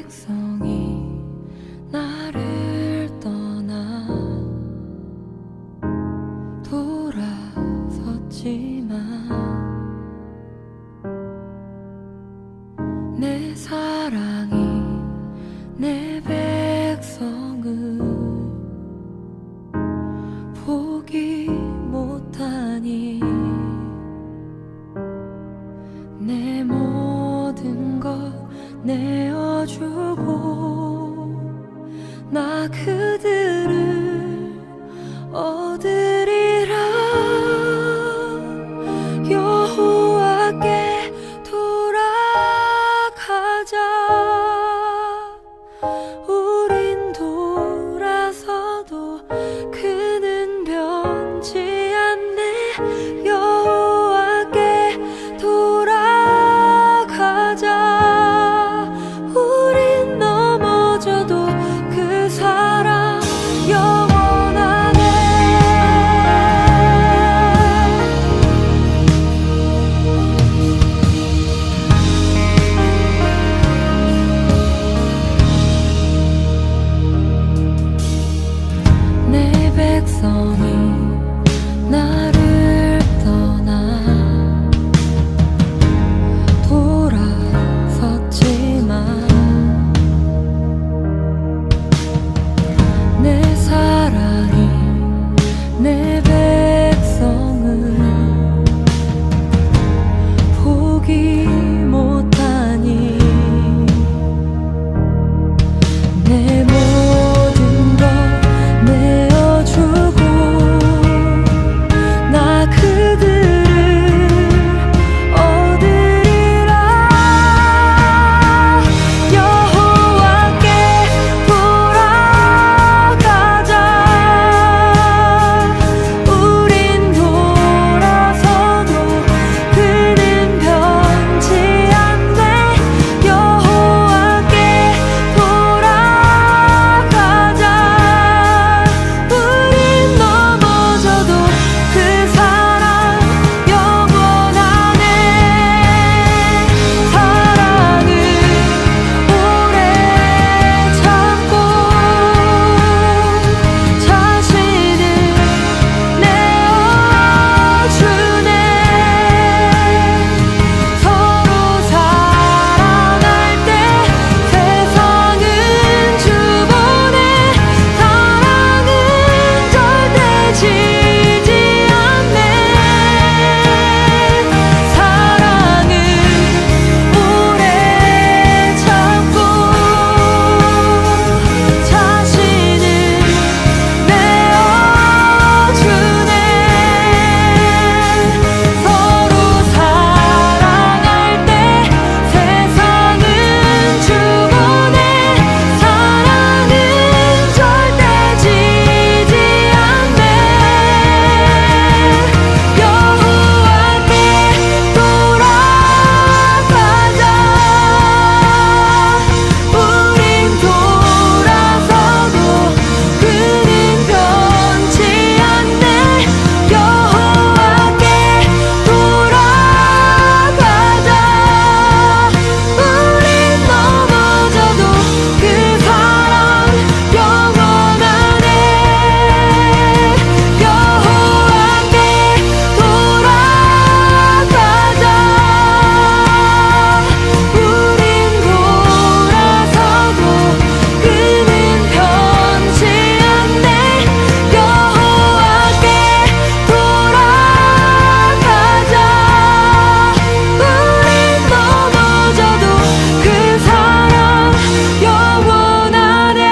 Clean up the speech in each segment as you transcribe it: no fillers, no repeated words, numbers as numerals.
백성이 나를 떠나 돌아섰지만 내 사랑이 내 백성을 포기 못하니 내 모든 것 내어주고 나 그들을 얻으리라. 여호와께 돌아가자. 우린 돌아서도 그는 변치 않네. 여호와께 돌아가자. 우린 넘어져도 그 사랑 영원하네. 내 백성이 나를 떠나 돌아섰지만 내 사랑이 내 백성을 포기 못하니 내 모든 것 내어주고 나 그들을 얻으리라. 여호와께 돌아가자. 우린 돌아서도 그는 변치 않네. 여호와께 돌아가자. 우린 넘어져도 그 사랑 영원하네. 사랑은 오래 참고 자신을 내어주네. 서로 사랑할 때 세상은 주보네. 사랑은 절대 지지 않네. 사랑은 오래 참고 자신을 내어주네. 서로 사랑할 때 세상은 주보네. 사랑은 절대 지지 않네. 여호와께 돌아가자. 우린 돌아서도 그는 변치 않네. 여호와께 돌아가자. 우린 넘어져도 그 사랑 영원하네. 여호와께 돌아가자. 우린 돌아서도 그는 변치 않네. 여호와께 돌아가자. 우린 넘어져도 그 사랑 영원하네.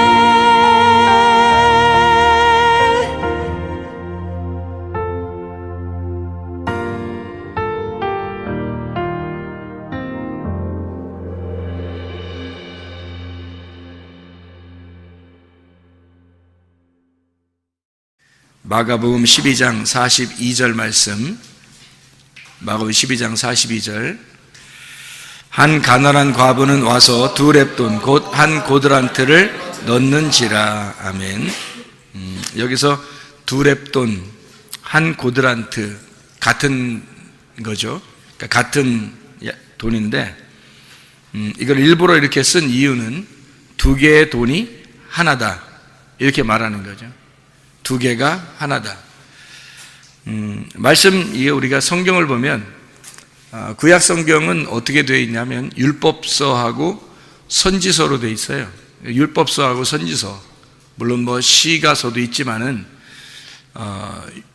마가복음 12장 42절 말씀. 마가복음 12장 42절. 한 가난한 과부는 와서 두 렙돈 곧 한 고드란트를 넣는지라. 아멘. 여기서 두 렙돈 한 고드란트 같은 거죠. 그러니까 같은 돈인데 이걸 일부러 이렇게 쓴 이유는 두 개의 돈이 하나다. 이렇게 말하는 거죠. 두 개가 하나다. 말씀, 이게 우리가 성경을 보면, 구약 성경은 어떻게 되어 있냐면, 율법서하고 선지서로 되어 있어요. 율법서하고 선지서. 물론 뭐 시가서도 있지만은,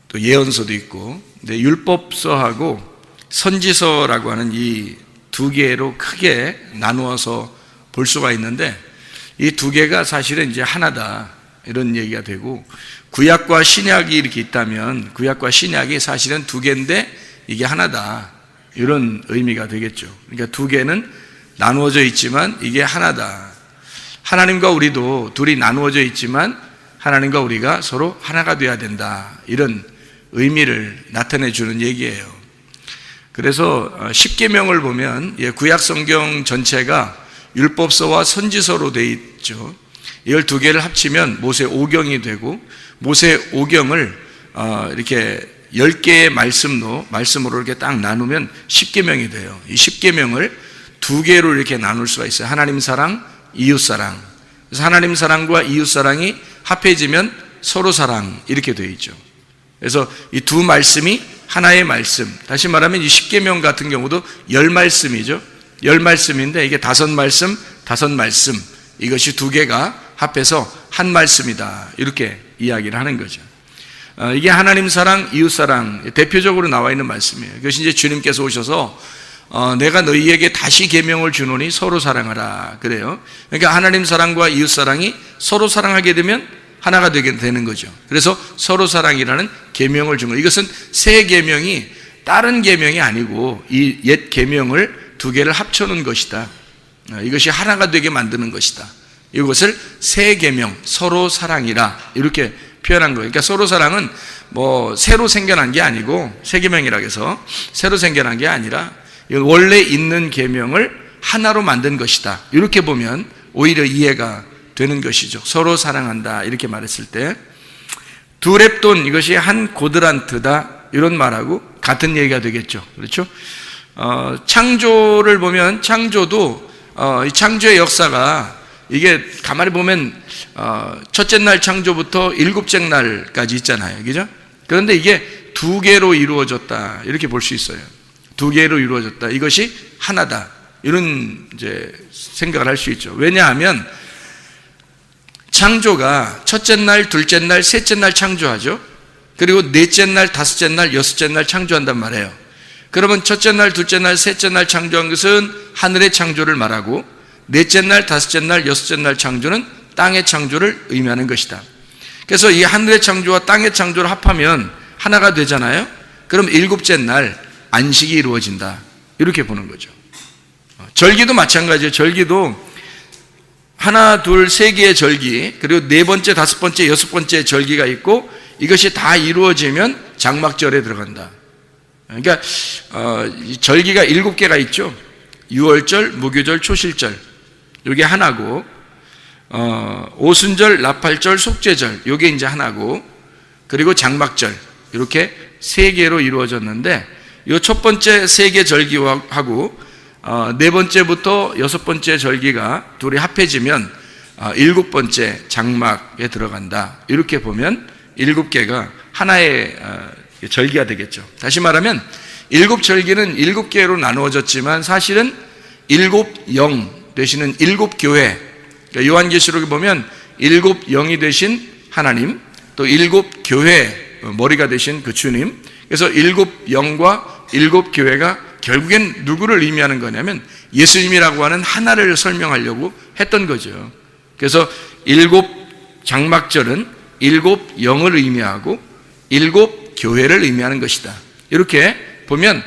또 예언서도 있고, 근데 율법서하고 선지서라고 하는 이 두 개로 크게 나누어서 볼 수가 있는데, 이 두 개가 사실은 이제 하나다. 이런 얘기가 되고, 구약과 신약이 이렇게 있다면 구약과 신약이 사실은 두 개인데 이게 하나다. 이런 의미가 되겠죠. 그러니까 두 개는 나누어져 있지만 이게 하나다. 하나님과 우리도 둘이 나누어져 있지만 하나님과 우리가 서로 하나가 되어야 된다. 이런 의미를 나타내 주는 얘기예요. 그래서 십계명을 보면 구약 성경 전체가 율법서와 선지서로 되어 있죠. 이걸 두 개를 합치면 모세 오경이 되고, 모세 오경을 이렇게 10개의 말씀으로 이렇게 딱 나누면 십계명이 돼요. 이 십계명을 두 개로 이렇게 나눌 수가 있어요. 하나님 사랑, 이웃 사랑. 그래서 하나님 사랑과 이웃 사랑이 합해지면 서로 사랑, 이렇게 되어 있죠. 그래서 이 두 말씀이 하나의 말씀. 다시 말하면 이 십계명 같은 경우도 10말씀이죠. 10말씀인데 이게 5말씀, 5말씀. 이것이 두 개가 합해서 한 말씀이다. 이렇게 이야기를 하는 거죠. 이게 하나님 사랑, 이웃 사랑 대표적으로 나와 있는 말씀이에요. 그것이 이제 주님께서 오셔서 내가 너희에게 다시 계명을 주노니 서로 사랑하라. 그래요. 그러니까 하나님 사랑과 이웃 사랑이 서로 사랑하게 되면 하나가 되게 되는 거죠. 그래서 서로 사랑이라는 계명을 준 거예요. 이것은 새 계명이 다른 계명이 아니고 이 옛 계명을 두 개를 합쳐놓은 것이다. 이것이 하나가 되게 만드는 것이다. 이것을 새 계명, 서로 사랑이라 이렇게 표현한 거예요. 그러니까 서로 사랑은 뭐 새로 생겨난 게 아니고, 새 계명이라고 해서 새로 생겨난 게 아니라 원래 있는 계명을 하나로 만든 것이다. 이렇게 보면 오히려 이해가 되는 것이죠. 서로 사랑한다 이렇게 말했을 때, 두 렙돈, 이것이 한 고드란트다 이런 말하고 같은 얘기가 되겠죠. 그렇죠? 창조를 보면 창조도 이 창조의 역사가 이게 가만히 보면 첫째 날 창조부터 일곱째 날까지 있잖아요. 그죠? 그런데 이게 두 개로 이루어졌다 이렇게 볼 수 있어요. 두 개로 이루어졌다. 이것이 하나다. 이런 이제 생각을 할 수 있죠. 왜냐하면 창조가 첫째 날, 둘째 날, 셋째 날 창조하죠. 그리고 넷째 날, 다섯째 날, 여섯째 날 창조한단 말이에요. 그러면 첫째 날, 둘째 날, 셋째 날 창조한 것은 하늘의 창조를 말하고, 넷째 날, 다섯째 날, 여섯째 날 창조는 땅의 창조를 의미하는 것이다. 그래서 이 하늘의 창조와 땅의 창조를 합하면 하나가 되잖아요. 그럼 일곱째 날 안식이 이루어진다. 이렇게 보는 거죠. 절기도 마찬가지예요. 절기도 하나, 둘, 세 개의 절기, 그리고 네 번째, 다섯 번째, 여섯 번째 절기가 있고, 이것이 다 이루어지면 장막절에 들어간다. 그러니까 절기가 7개가 있죠. 유월절, 무교절, 초실절, 이게 하나고, 오순절, 나팔절, 속죄절, 이게 이제 하나고, 그리고 장막절, 이렇게 3개로 이루어졌는데, 이 첫 번째 3개 절기하고 네 번째부터 여섯 번째 절기가 둘이 합해지면 일곱 번째 장막에 들어간다. 이렇게 보면 7개가 하나의 절기가 되겠죠. 다시 말하면 7절기는 7개로 나누어졌지만 사실은 7영 되시는 7교회, 그러니까 요한계시록에 보면 7영이 되신 하나님, 또 7교회 머리가 되신 그 주님, 그래서 7영과 7교회가 결국엔 누구를 의미하는 거냐면 예수님이라고 하는 하나를 설명하려고 했던 거죠. 그래서 7장막절은 7영을 의미하고 7교회를 의미하는 것이다. 이렇게 보면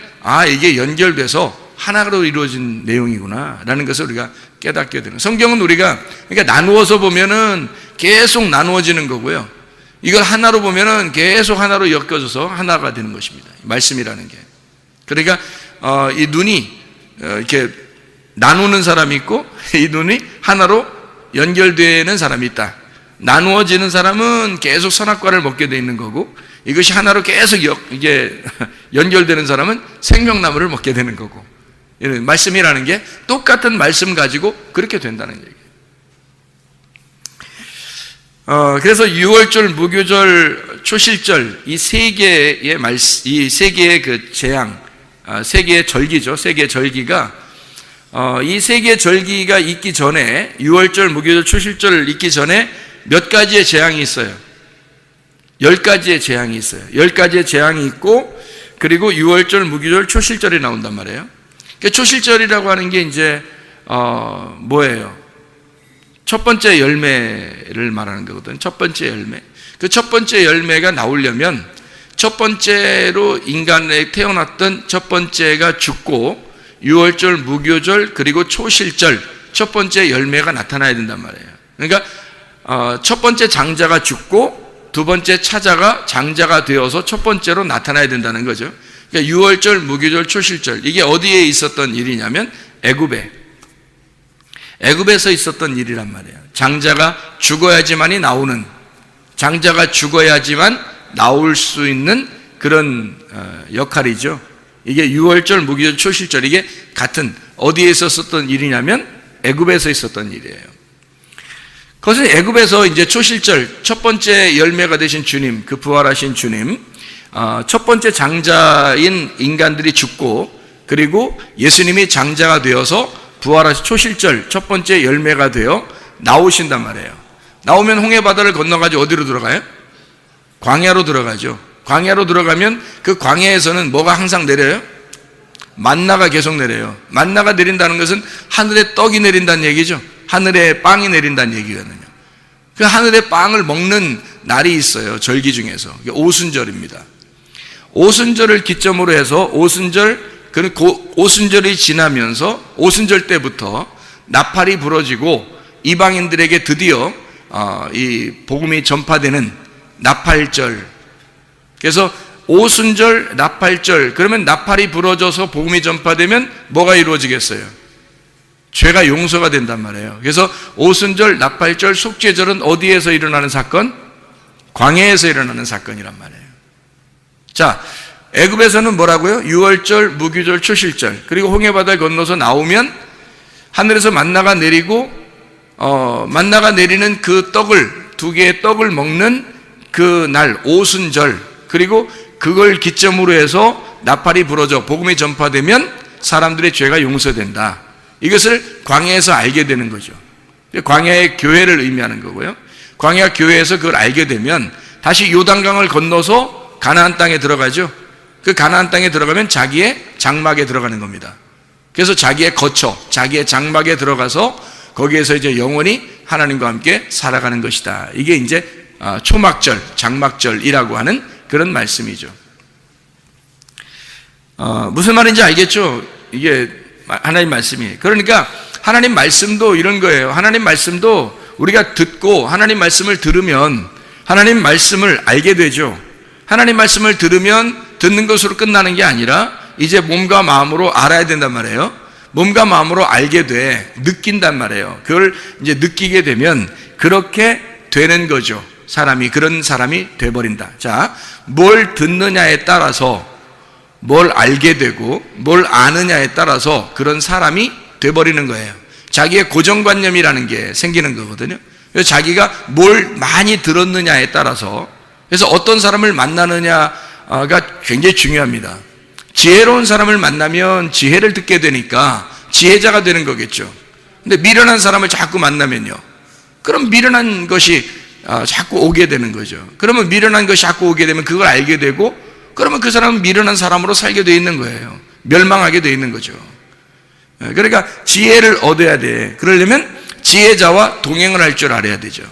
이게 연결돼서 하나로 이루어진 내용이구나 라는 것을 우리가 깨닫게 되는, 성경은 우리가 그러니까 나누어서 보면은 계속 나누어지는 거고요, 이걸 하나로 보면은 계속 하나로 엮여져서 하나가 되는 것입니다. 말씀이라는 게. 그러니까 이 눈이 이렇게 나누는 사람이 있고, 이 눈이 하나로 연결되는 사람이 있다. 나누어지는 사람은 계속 선악과를 먹게 돼 있는 거고, 이것이 하나로 계속 이게 연결되는 사람은 생명나무를 먹게 되는 거고, 말씀이라는 게 똑같은 말씀 가지고 그렇게 된다는 얘기예요. 그래서 유월절, 무교절, 초실절 이 세 개의 이 세 개의 그 재앙, 세 개의 절기죠. 세 개의 절기가 이 세 개의 절기가 있기 전에 유월절, 무교절, 초실절 있기 전에 몇 가지의 재앙이 있어요. 10가지의 재앙이 있어요. 10가지의 재앙이 있고 그리고 유월절, 무교절, 초실절이 나온단 말이에요. 그러니까 초실절이라고 하는 게 이제 뭐예요? 첫 번째 열매를 말하는 거거든. 첫 번째 열매. 그 첫 번째 열매가 나오려면 첫 번째로 인간에 태어났던 첫 번째가 죽고 유월절, 무교절, 그리고 초실절 첫 번째 열매가 나타나야 된단 말이에요. 그러니까 첫 번째 장자가 죽고 두 번째 차자가 장자가 되어서 첫 번째로 나타나야 된다는 거죠. 그러니까 유월절, 무교절, 초실절 이게 어디에 있었던 일이냐면 애굽에서 있었던 일이란 말이에요. 장자가 죽어야지만이 나오는, 장자가 죽어야지만 나올 수 있는 그런 역할이죠. 이게 유월절, 무교절, 초실절 이게 같은 어디에 있었던 일이냐면 애굽에서 있었던 일이에요. 그것은 애굽에서 이제 초실절 첫 번째 열매가 되신 주님, 그 부활하신 주님, 첫 번째 장자인 인간들이 죽고 그리고 예수님이 장자가 되어서 부활하신 초실절 첫 번째 열매가 되어 나오신단 말이에요. 나오면 홍해바다를 건너가지고 어디로 들어가요? 광야로 들어가죠. 광야로 들어가면 그 광야에서는 뭐가 항상 내려요? 만나가 계속 내려요. 만나가 내린다는 것은 하늘에 떡이 내린다는 얘기죠. 하늘에 빵이 내린다는 얘기거든요. 그 하늘에 빵을 먹는 날이 있어요. 절기 중에서. 오순절입니다. 오순절을 기점으로 해서 오순절이 지나면서 오순절 때부터 나팔이 부러지고 이방인들에게 드디어 이 복음이 전파되는 나팔절. 그래서 오순절, 나팔절. 그러면 나팔이 부러져서 복음이 전파되면 뭐가 이루어지겠어요? 죄가 용서가 된단 말이에요. 그래서 오순절, 나팔절, 속죄절은 어디에서 일어나는 사건? 광야에서 일어나는 사건이란 말이에요. 자, 애굽에서는 뭐라고요? 유월절, 무교절, 초실절. 그리고 홍해바다를 건너서 나오면 하늘에서 만나가 내리고 만나가 내리는 그 떡을, 두 개의 떡을 먹는 그 날 오순절. 그리고 그걸 기점으로 해서 나팔이 부러져 복음이 전파되면 사람들의 죄가 용서된다. 이것을 광야에서 알게 되는 거죠. 광야의 교회를 의미하는 거고요. 광야 교회에서 그걸 알게 되면 다시 요단강을 건너서 가나안 땅에 들어가죠. 그 가나안 땅에 들어가면 자기의 장막에 들어가는 겁니다. 그래서 자기의 거처, 자기의 장막에 들어가서 거기에서 이제 영원히 하나님과 함께 살아가는 것이다. 이게 이제 초막절, 장막절이라고 하는 그런 말씀이죠. 무슨 말인지 알겠죠? 이게 하나님 말씀이. 그러니까 하나님 말씀도 이런 거예요. 하나님 말씀도 우리가 듣고 하나님 말씀을 들으면 하나님 말씀을 알게 되죠. 하나님 말씀을 들으면 듣는 것으로 끝나는 게 아니라 이제 몸과 마음으로 알아야 된단 말이에요. 몸과 마음으로 알게 돼, 느낀단 말이에요. 그걸 이제 느끼게 되면 그렇게 되는 거죠. 그런 사람이 돼버린다. 자, 뭘 듣느냐에 따라서 뭘 알게 되고 뭘 아느냐에 따라서 그런 사람이 돼버리는 거예요. 자기의 고정관념이라는 게 생기는 거거든요. 그래서 자기가 뭘 많이 들었느냐에 따라서, 그래서 어떤 사람을 만나느냐가 굉장히 중요합니다. 지혜로운 사람을 만나면 지혜를 듣게 되니까 지혜자가 되는 거겠죠. 근데 미련한 사람을 자꾸 만나면요, 그럼 미련한 것이 자꾸 오게 되는 거죠. 그러면 미련한 것이 자꾸 오게 되면 그걸 알게 되고, 그러면 그 사람은 미련한 사람으로 살게 되어 있는 거예요. 멸망하게 되어 있는 거죠. 그러니까 지혜를 얻어야 돼. 그러려면 지혜자와 동행을 할 줄 알아야 되죠.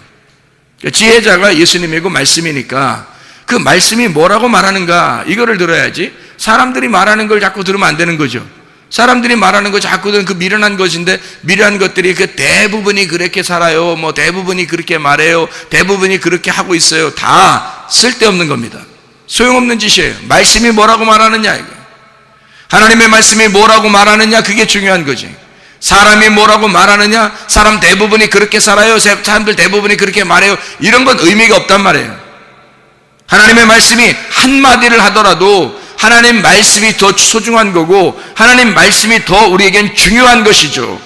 지혜자가 예수님이고 말씀이니까 그 말씀이 뭐라고 말하는가, 이거를 들어야지. 사람들이 말하는 걸 자꾸 들으면 안 되는 거죠. 사람들이 말하는 거 자꾸 들으면 그 미련한 것인데, 미련한 것들이 그 대부분이 그렇게 살아요, 뭐 대부분이 그렇게 말해요, 대부분이 그렇게 하고 있어요. 다 쓸데없는 겁니다. 소용없는 짓이에요. 말씀이 뭐라고 말하느냐, 이거. 하나님의 말씀이 뭐라고 말하느냐, 그게 중요한 거지. 사람이 뭐라고 말하느냐, 사람 대부분이 그렇게 살아요, 사람들 대부분이 그렇게 말해요, 이런 건 의미가 없단 말이에요. 하나님의 말씀이 한마디를 하더라도 하나님 말씀이 더 소중한 거고, 하나님 말씀이 더 우리에겐 중요한 것이죠.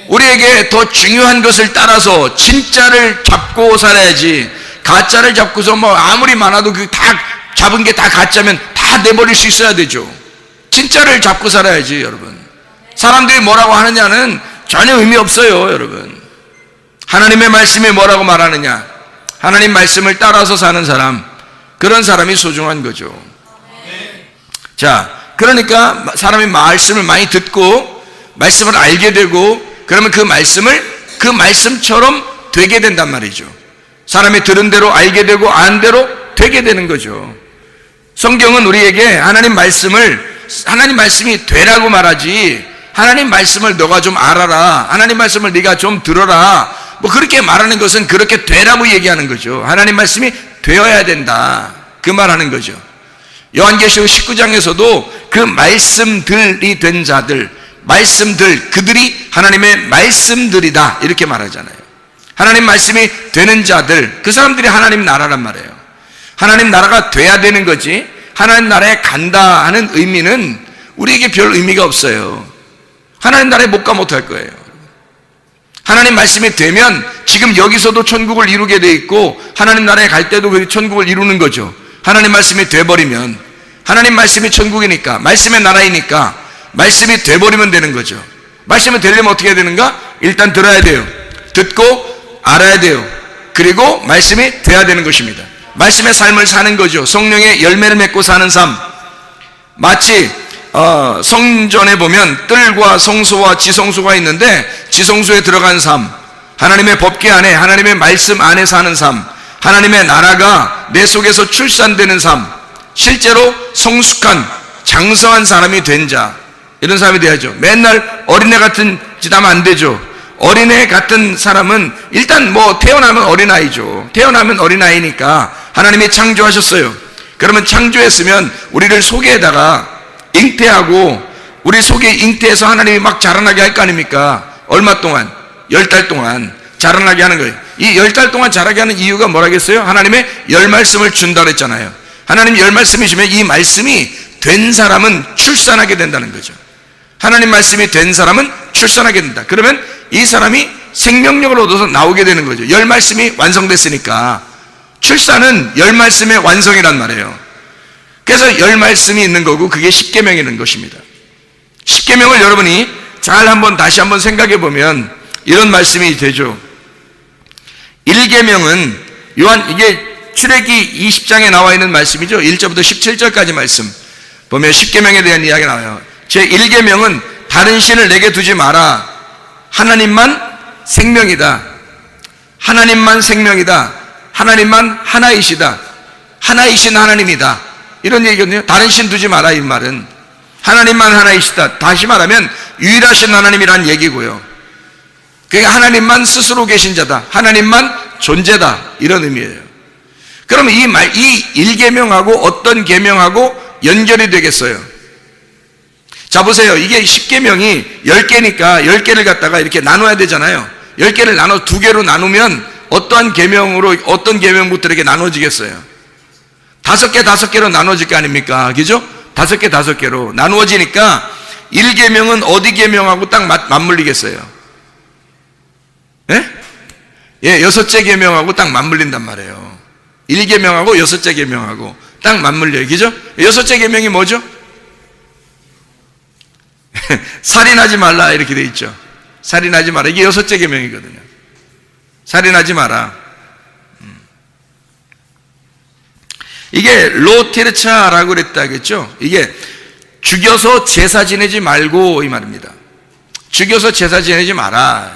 우리 우리에게 더 중요한 것을 따라서 진짜를 잡고 살아야지, 가짜를 잡고서 뭐 아무리 많아도 그 다 잡은 게 다 가짜면 다 내버릴 수 있어야 되죠. 진짜를 잡고 살아야지. 여러분, 사람들이 뭐라고 하느냐는 전혀 의미 없어요. 여러분, 하나님의 말씀이 뭐라고 말하느냐, 하나님 말씀을 따라서 사는 사람, 그런 사람이 소중한 거죠. 자, 그러니까 사람이 말씀을 많이 듣고 말씀을 알게 되고, 그러면 그 말씀처럼 되게 된단 말이죠. 사람이 들은 대로 알게 되고 안 대로 되게 되는 거죠. 성경은 우리에게 하나님 말씀이 되라고 말하지, 하나님 말씀을 너가 좀 알아라, 하나님 말씀을 네가 좀 들어라, 뭐 그렇게 말하는 것은 그렇게 되라고 얘기하는 거죠. 하나님 말씀이 되어야 된다, 그 말하는 거죠. 요한계시록 19장에서도 그 말씀들이 된 자들, 그들이 하나님의 말씀들이다, 이렇게 말하잖아요. 하나님 말씀이 되는 자들, 그 사람들이 하나님 나라란 말이에요. 하나님 나라가 돼야 되는 거지, 하나님 나라에 간다 하는 의미는 우리에게 별 의미가 없어요. 하나님 나라에 못 가면 어떡할 거예요? 하나님 말씀이 되면 지금 여기서도 천국을 이루게 돼 있고, 하나님 나라에 갈 때도 그 천국을 이루는 거죠. 하나님 말씀이 돼버리면, 하나님 말씀이 천국이니까, 말씀의 나라이니까 말씀이 돼버리면 되는 거죠. 말씀이 되려면 어떻게 해야 되는가? 일단 들어야 돼요. 듣고 알아야 돼요. 그리고 말씀이 돼야 되는 것입니다. 말씀의 삶을 사는 거죠. 성령의 열매를 맺고 사는 삶. 마치 성전에 보면 뜰과 성소와 지성소가 있는데, 지성소에 들어간 삶, 하나님의 법궤 안에, 하나님의 말씀 안에 사는 삶, 하나님의 나라가 내 속에서 출산되는 삶, 실제로 성숙한 장성한 사람이 된 자, 이런 사람이 돼야죠. 맨날 어린애 같은 짓 하면 안 되죠. 어린애 같은 사람은 일단 뭐 태어나면 어린아이죠. 태어나면 어린아이니까 하나님이 창조하셨어요. 그러면 창조했으면 우리를 속에다가 잉태하고, 우리 속에 잉태해서 하나님이 막 자라나게 할 거 아닙니까? 얼마 동안? 10달 동안 자라나게 하는 거예요. 이 10달 동안 자라게 하는 이유가 뭐라겠어요? 하나님의 열 말씀을 준다 그랬잖아요. 하나님 열 말씀이시면 이 말씀이 된 사람은 출산하게 된다는 거죠. 하나님 말씀이 된 사람은 출산하게 된다. 그러면 이 사람이 생명력을 얻어서 나오게 되는 거죠. 열 말씀이 완성됐으니까. 출산은 열 말씀의 완성이란 말이에요. 그래서 열 말씀이 있는 거고, 그게 십계명이라는 것입니다. 십계명을 여러분이 잘 다시 한번 생각해 보면 이런 말씀이 되죠. 1계명은 이게 출애기 20장에 나와 있는 말씀이죠. 1절부터 17절까지 말씀 보면 십계명에 대한 이야기가 나와요. 제 1계명은 다른 신을 내게 두지 마라. 하나님만 생명이다. 하나님만 생명이다. 하나님만 하나이시다. 하나이신 하나님이다. 이런 얘기거든요. 다른 신 두지 마라, 이 말은. 하나님만 하나이시다. 다시 말하면 유일하신 하나님이란 얘기고요. 그러니까 하나님만 스스로 계신 자다. 하나님만 존재다. 이런 의미예요. 그러면 이 1계명하고 어떤 계명하고 연결이 되겠어요? 자, 보세요. 이게 10계명이 10개니까 10개를 갖다가 이렇게 나눠야 되잖아요. 10개를 나눠 2개로 나누면 어떤 계명부터 이렇게 나눠지겠어요? 5개로 나눠질 거 아닙니까? 그죠? 5개로 나누어지니까 1계명은 어디 계명하고 딱 맞물리겠어요? 예? 예, 6째 계명하고 딱 맞물린단 말이에요. 1계명하고 6째 계명하고 딱 맞물려요. 그죠? 6째 계명이 뭐죠? 살인하지 말라, 이렇게 돼 있죠. 살인하지 마라. 이게 6째 계명이거든요. 살인하지 마라. 이게 로테르차라고 그랬다겠죠. 이게 죽여서 제사 지내지 말고, 이 말입니다. 죽여서 제사 지내지 마라.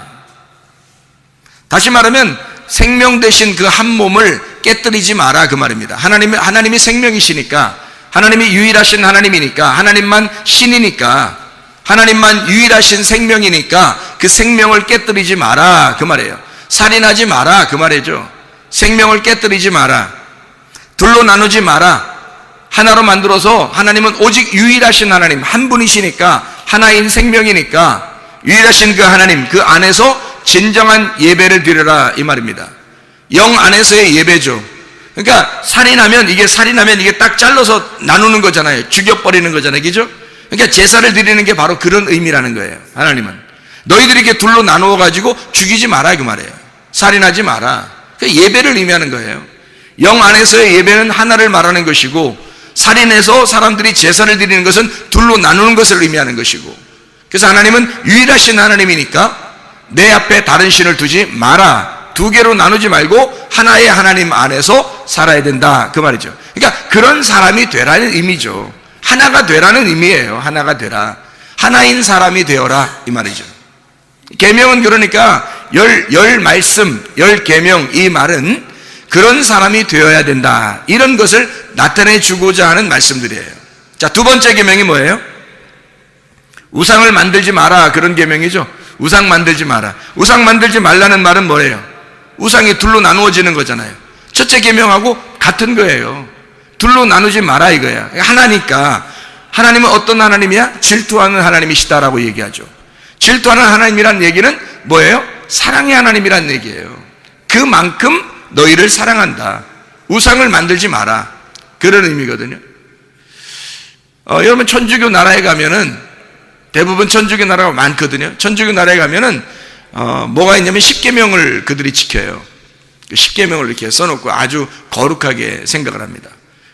다시 말하면 생명 대신 그 한 몸을 깨뜨리지 마라, 그 말입니다. 하나님이 생명이시니까, 하나님이 유일하신 하나님이니까, 하나님만 신이니까, 하나님만 유일하신 생명이니까 그 생명을 깨뜨리지 마라, 그 말이에요. 살인하지 마라, 그 말이죠. 생명을 깨뜨리지 마라. 둘로 나누지 마라. 하나로 만들어서, 하나님은 오직 유일하신 하나님, 한 분이시니까, 하나인 생명이니까 유일하신 그 하나님, 그 안에서 진정한 예배를 드려라, 이 말입니다. 영 안에서의 예배죠. 그러니까 살인하면 이게 딱 잘라서 나누는 거잖아요. 죽여버리는 거잖아요. 그죠? 그러니까 제사를 드리는 게 바로 그런 의미라는 거예요. 하나님은 너희들이 이렇게 둘로 나누어 가지고 죽이지 마라 그 말이에요. 살인하지 마라. 그 예배를 의미하는 거예요. 영 안에서의 예배는 하나를 말하는 것이고, 살인해서 사람들이 제사를 드리는 것은 둘로 나누는 것을 의미하는 것이고, 그래서 하나님은 유일하신 하나님이니까 내 앞에 다른 신을 두지 마라. 두 개로 나누지 말고 하나의 하나님 안에서 살아야 된다 그 말이죠. 그러니까 그런 사람이 되라는 의미죠. 하나가 되라는 의미예요. 하나가 되라. 하나인 사람이 되어라 이 말이죠. 계명은 그러니까 열 말씀, 열 계명, 이 말은 그런 사람이 되어야 된다, 이런 것을 나타내 주고자 하는 말씀들이에요. 자, 두 번째 계명이 뭐예요? 우상을 만들지 마라, 그런 계명이죠. 우상 만들지 마라. 우상 만들지 말라는 말은 뭐예요? 우상이 둘로 나누어지는 거잖아요. 첫째 계명하고 같은 거예요. 둘로 나누지 마라 이거야. 하나니까. 하나님은 어떤 하나님이야? 질투하는 하나님이시다라고 얘기하죠. 질투하는 하나님이란 얘기는 뭐예요? 사랑의 하나님이란 얘기예요. 그만큼 너희를 사랑한다. 우상을 만들지 마라, 그런 의미거든요. 여러분 천주교 나라에 가면은, 대부분 천주교 나라가 많거든요. 천주교 나라에 가면은 뭐가 있냐면 십계명을 그들이 지켜요. 십계명을 이렇게 써놓고 아주 거룩하게 생각을 합니다.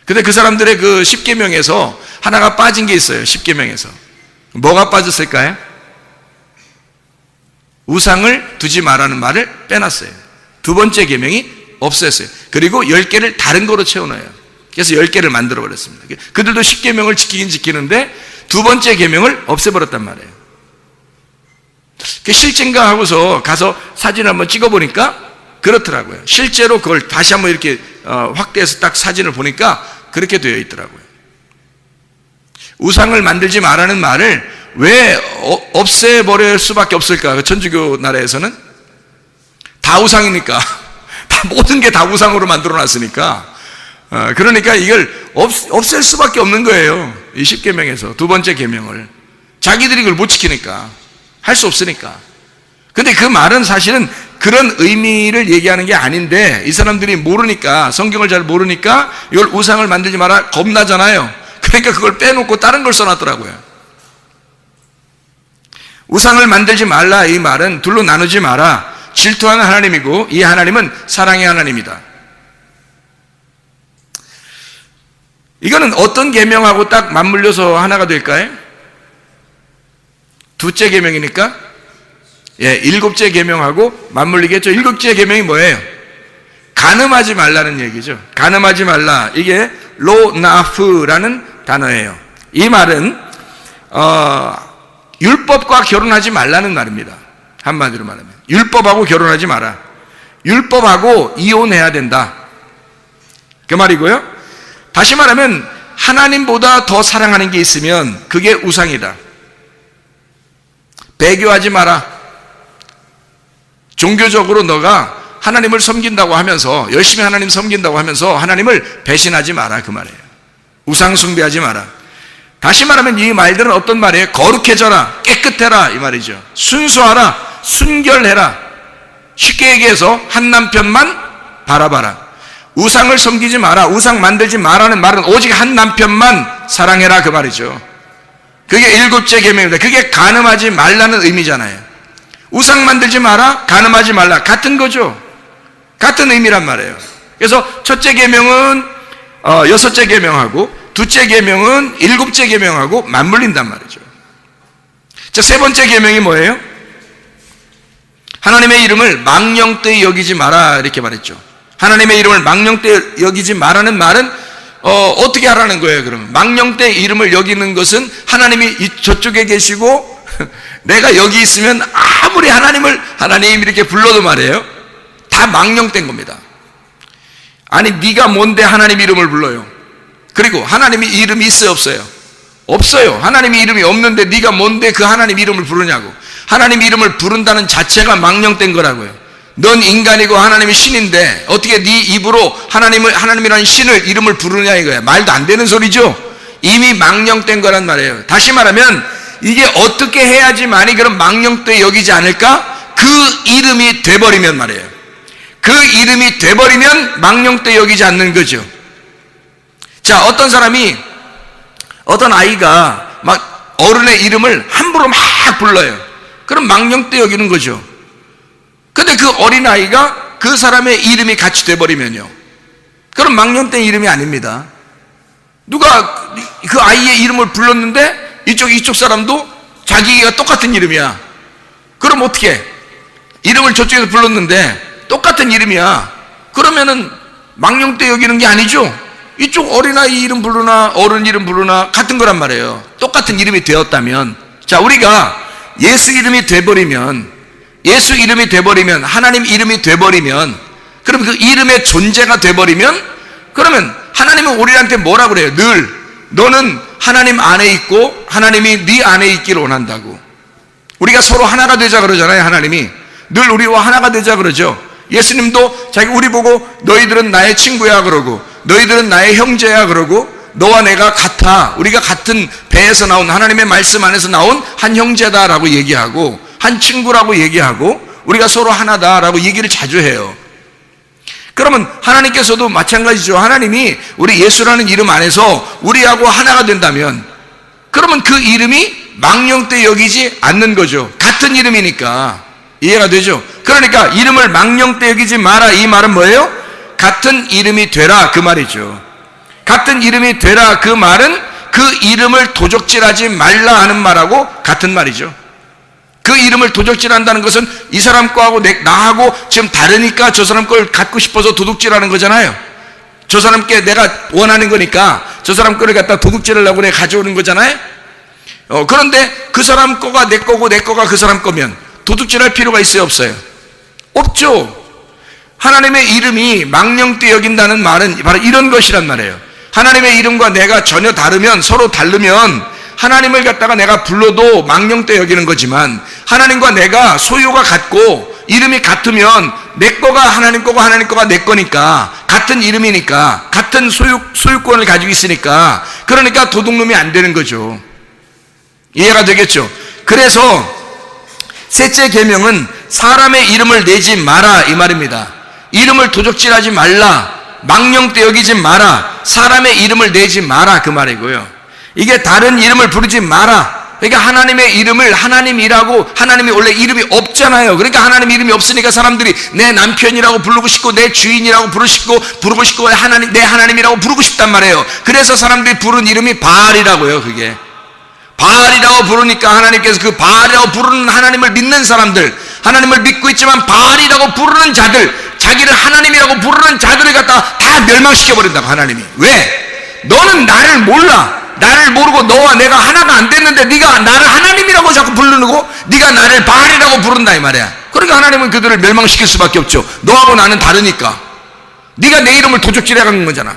근데 그 사람들의 그 십계명에서 하나가 빠진 게 있어요. 십계명에서 뭐가 빠졌을까요? 우상을 두지 말라는 말을 빼놨어요. 두 번째 계명이 없앴어요. 그리고 10개를 다른 거로 채워넣어요. 그래서 10개를 만들어 버렸습니다. 그들도 십계명을 지키긴 지키는데 두 번째 계명을 없애버렸단 말이에요. 실제인가 하고서 가서 사진 한번 찍어보니까 그렇더라고요. 실제로 그걸 다시 한번 이렇게 확대해서 딱 사진을 보니까 그렇게 되어 있더라고요. 우상을 만들지 말라는 말을 왜 없애버릴 수밖에 없을까? 천주교 나라에서는 다 우상이니까, 다 모든 게 다 우상으로 만들어 놨으니까, 그러니까 이걸 없앨 수밖에 없는 거예요. 이 십계명에서 두 번째 계명을. 자기들이 그걸 못 지키니까, 할 수 없으니까. 근데 그 말은 사실은 그런 의미를 얘기하는 게 아닌데, 이 사람들이 모르니까, 성경을 잘 모르니까 이걸 우상을 만들지 마라 겁나잖아요. 그러니까 그걸 빼놓고 다른 걸 써놨더라고요. 우상을 만들지 말라, 이 말은 둘로 나누지 마라. 질투하는 하나님이고, 이 하나님은 사랑의 하나님이다. 이거는 어떤 계명하고 딱 맞물려서 하나가 될까요? 둘째 계명이니까, 일곱째 계명하고 맞물리겠죠. 일곱째 계명이 뭐예요? 간음하지 말라는 얘기죠. 간음하지 말라. 이게 로나프라는 단어예요. 이 말은 율법과 결혼하지 말라는 말입니다. 한마디로 말하면 율법하고 결혼하지 마라. 율법하고 이혼해야 된다, 그 말이고요. 다시 말하면 하나님보다 더 사랑하는 게 있으면 그게 우상이다. 배교하지 마라. 종교적으로 너가 하나님을 섬긴다고 하면서, 열심히 하나님 섬긴다고 하면서 하나님을 배신하지 마라, 그 말이에요. 우상 숭배하지 마라. 다시 말하면 이 말들은 어떤 말이에요? 거룩해져라, 깨끗해라, 이 말이죠. 순수하라, 순결해라. 쉽게 얘기해서 한 남편만 바라봐라. 우상을 섬기지 마라, 우상 만들지 마라는 말은 오직 한 남편만 사랑해라, 그 말이죠. 그게 일곱째 계명입니다. 그게 간음하지 말라는 의미잖아요. 우상 만들지 마라, 간음하지 말라, 같은 거죠. 같은 의미란 말이에요. 그래서 첫째 계명은 여섯째 계명하고, 둘째 계명은 일곱째 계명하고 맞물린단 말이죠. 자, 세 번째 계명이 뭐예요? 하나님의 이름을 망령되이 여기지 마라, 이렇게 말했죠. 하나님의 이름을 망령되이 여기지 마라는 말은 어떻게 하라는 거예요? 그러면 망령되이 이름을 여기는 것은 하나님이 저쪽에 계시고 내가 여기 있으면 아무리 하나님 이렇게 불러도 말이에요, 다 망령된 겁니다. 아니, 네가 뭔데 하나님 이름을 불러요? 그리고 하나님이 이름이 있어요, 없어요? 없어요. 하나님이 이름이 없는데 네가 뭔데 그 하나님 이름을 부르냐고. 하나님 이름을 부른다는 자체가 망령된 거라고요. 넌 인간이고 하나님이 신인데 어떻게 네 입으로 하나님이라는 신을 이름을 부르냐 이거야. 말도 안 되는 소리죠. 이미 망령된 거란 말이에요. 다시 말하면 이게 어떻게 해야지만이 그런 망령되이 여기지 않을까? 그 이름이 돼버리면 말이에요. 그 이름이 돼버리면 망령되이 여기지 않는 거죠. 자, 어떤 아이가 막 어른의 이름을 함부로 막 불러요. 그럼 망령되 여기는 거죠. 근데 그 어린아이가 그 사람의 이름이 같이 돼버리면요, 그럼 망령된 이름이 아닙니다. 누가 그 아이의 이름을 불렀는데 이쪽 사람도 자기가 똑같은 이름이야. 그럼 어떻게? 이름을 저쪽에서 불렀는데 똑같은 이름이야. 그러면은 망령되 여기는 게 아니죠. 이쪽 어린아이 이름 부르나 어른 이름 부르나 같은 거란 말이에요. 똑같은 이름이 되었다면. 자, 우리가 예수 이름이 돼버리면, 하나님 이름이 돼버리면, 그럼 그 이름의 존재가 돼버리면, 그러면 하나님은 우리한테 뭐라 그래요? 늘 너는 하나님 안에 있고 하나님이 네 안에 있기를 원한다고. 우리가 서로 하나가 되자 그러잖아요. 하나님이 늘 우리와 하나가 되자 그러죠. 예수님도 자기 우리 보고 너희들은 나의 친구야 그러고, 너희들은 나의 형제야 그러고, 너와 내가 같아, 우리가 같은 배에서 나온, 하나님의 말씀 안에서 나온 한 형제다라고 얘기하고, 한 친구라고 얘기하고, 우리가 서로 하나다라고 얘기를 자주 해요. 그러면 하나님께서도 마찬가지죠. 하나님이 우리 예수라는 이름 안에서 우리하고 하나가 된다면, 그러면 그 이름이 망령되 여기지 않는 거죠. 같은 이름이니까. 이해가 되죠? 그러니까 이름을 망령되 여기지 마라, 이 말은 뭐예요? 같은 이름이 되라, 그 말이죠. 같은 이름이 되라, 그 말은 그 이름을 도적질하지 말라 하는 말하고 같은 말이죠. 그 이름을 도적질한다는 것은 이 사람 거하고 나하고 지금 다르니까 저 사람 걸 갖고 싶어서 도둑질하는 거잖아요. 저 사람께 내가 원하는 거니까 저 사람 거를 갖다 도둑질하려고 내가 가져오는 거잖아요. 그런데 그 사람 거가 내 거고 내 거가 그 사람 거면 도둑질할 필요가 있어요, 없어요? 없죠. 하나님의 이름이 망령되 여긴다는 말은 바로 이런 것이란 말이에요. 하나님의 이름과 내가 전혀 다르면, 서로 다르면 하나님을 갖다가 내가 불러도 망령되 여기는 거지만, 하나님과 내가 소유가 같고 이름이 같으면 내 거가 하나님 거고 하나님 거가 내 거니까, 같은 이름이니까, 같은 소유권을 가지고 있으니까, 그러니까 도둑놈이 안 되는 거죠. 이해가 되겠죠? 그래서 셋째 계명은 사람의 이름을 내지 마라, 이 말입니다. 이름을 도적질하지 말라, 망령되 여기지 마라, 사람의 이름을 내지 마라, 그 말이고요. 이게 다른 이름을 부르지 마라. 그러니까 하나님의 이름을 하나님이라고, 하나님이 원래 이름이 없잖아요. 그러니까 하나님 이름이 없으니까 사람들이 내 남편이라고 부르고 싶고, 내 주인이라고 부르고 싶고, 내 하나님이라고 부르고 싶단 말이에요. 그래서 사람들이 부른 이름이 바알이라고요. 그게 바알이라고 부르니까 하나님께서 그 바알이라고 부르는 하나님을 믿는 사람들, 하나님을 믿고 있지만 바알이라고 부르는 자들, 자기를 하나님이라고 부르는 자들을 갖다 다 멸망시켜버린다고. 하나님이 왜? 너는 나를 몰라, 나를 모르고 너와 내가 하나가 안 됐는데 네가 나를 하나님이라고 자꾸 부르고 네가 나를 바알이라고 부른다, 이 말이야. 그러니까 하나님은 그들을 멸망시킬 수밖에 없죠. 너하고 나는 다르니까. 네가 내 이름을 도적질해가는 거잖아.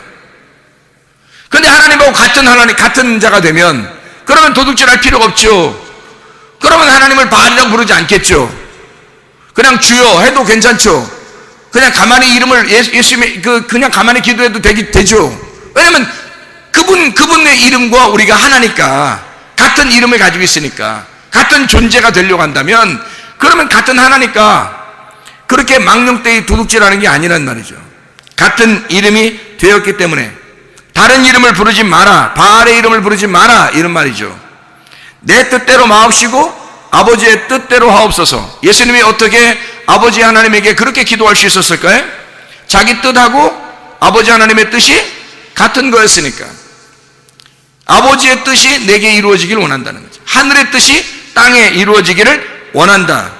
근데 하나님하고 같은 자가 되면, 그러면 도둑질할 필요가 없죠. 그러면 하나님을 바알이라고 부르지 않겠죠. 그냥 주여 해도 괜찮죠. 그냥 가만히 이름을 예수님의 그냥 가만히 기도해도 되죠. 왜냐면 그분의 이름과 우리가 하나니까, 같은 이름을 가지고 있으니까, 같은 존재가 되려고 한다면, 그러면 같은 하나니까 그렇게 망령되이 도둑질하는 게 아니란 말이죠. 같은 이름이 되었기 때문에 다른 이름을 부르지 마라, 바알의 이름을 부르지 마라, 이런 말이죠. 내 뜻대로 마옵시고 아버지의 뜻대로 하옵소서. 예수님이 어떻게 아버지 하나님에게 그렇게 기도할 수 있었을까요? 자기 뜻하고 아버지 하나님의 뜻이 같은 거였으니까. 아버지의 뜻이 내게 이루어지기를 원한다는 거죠. 하늘의 뜻이 땅에 이루어지기를 원한다.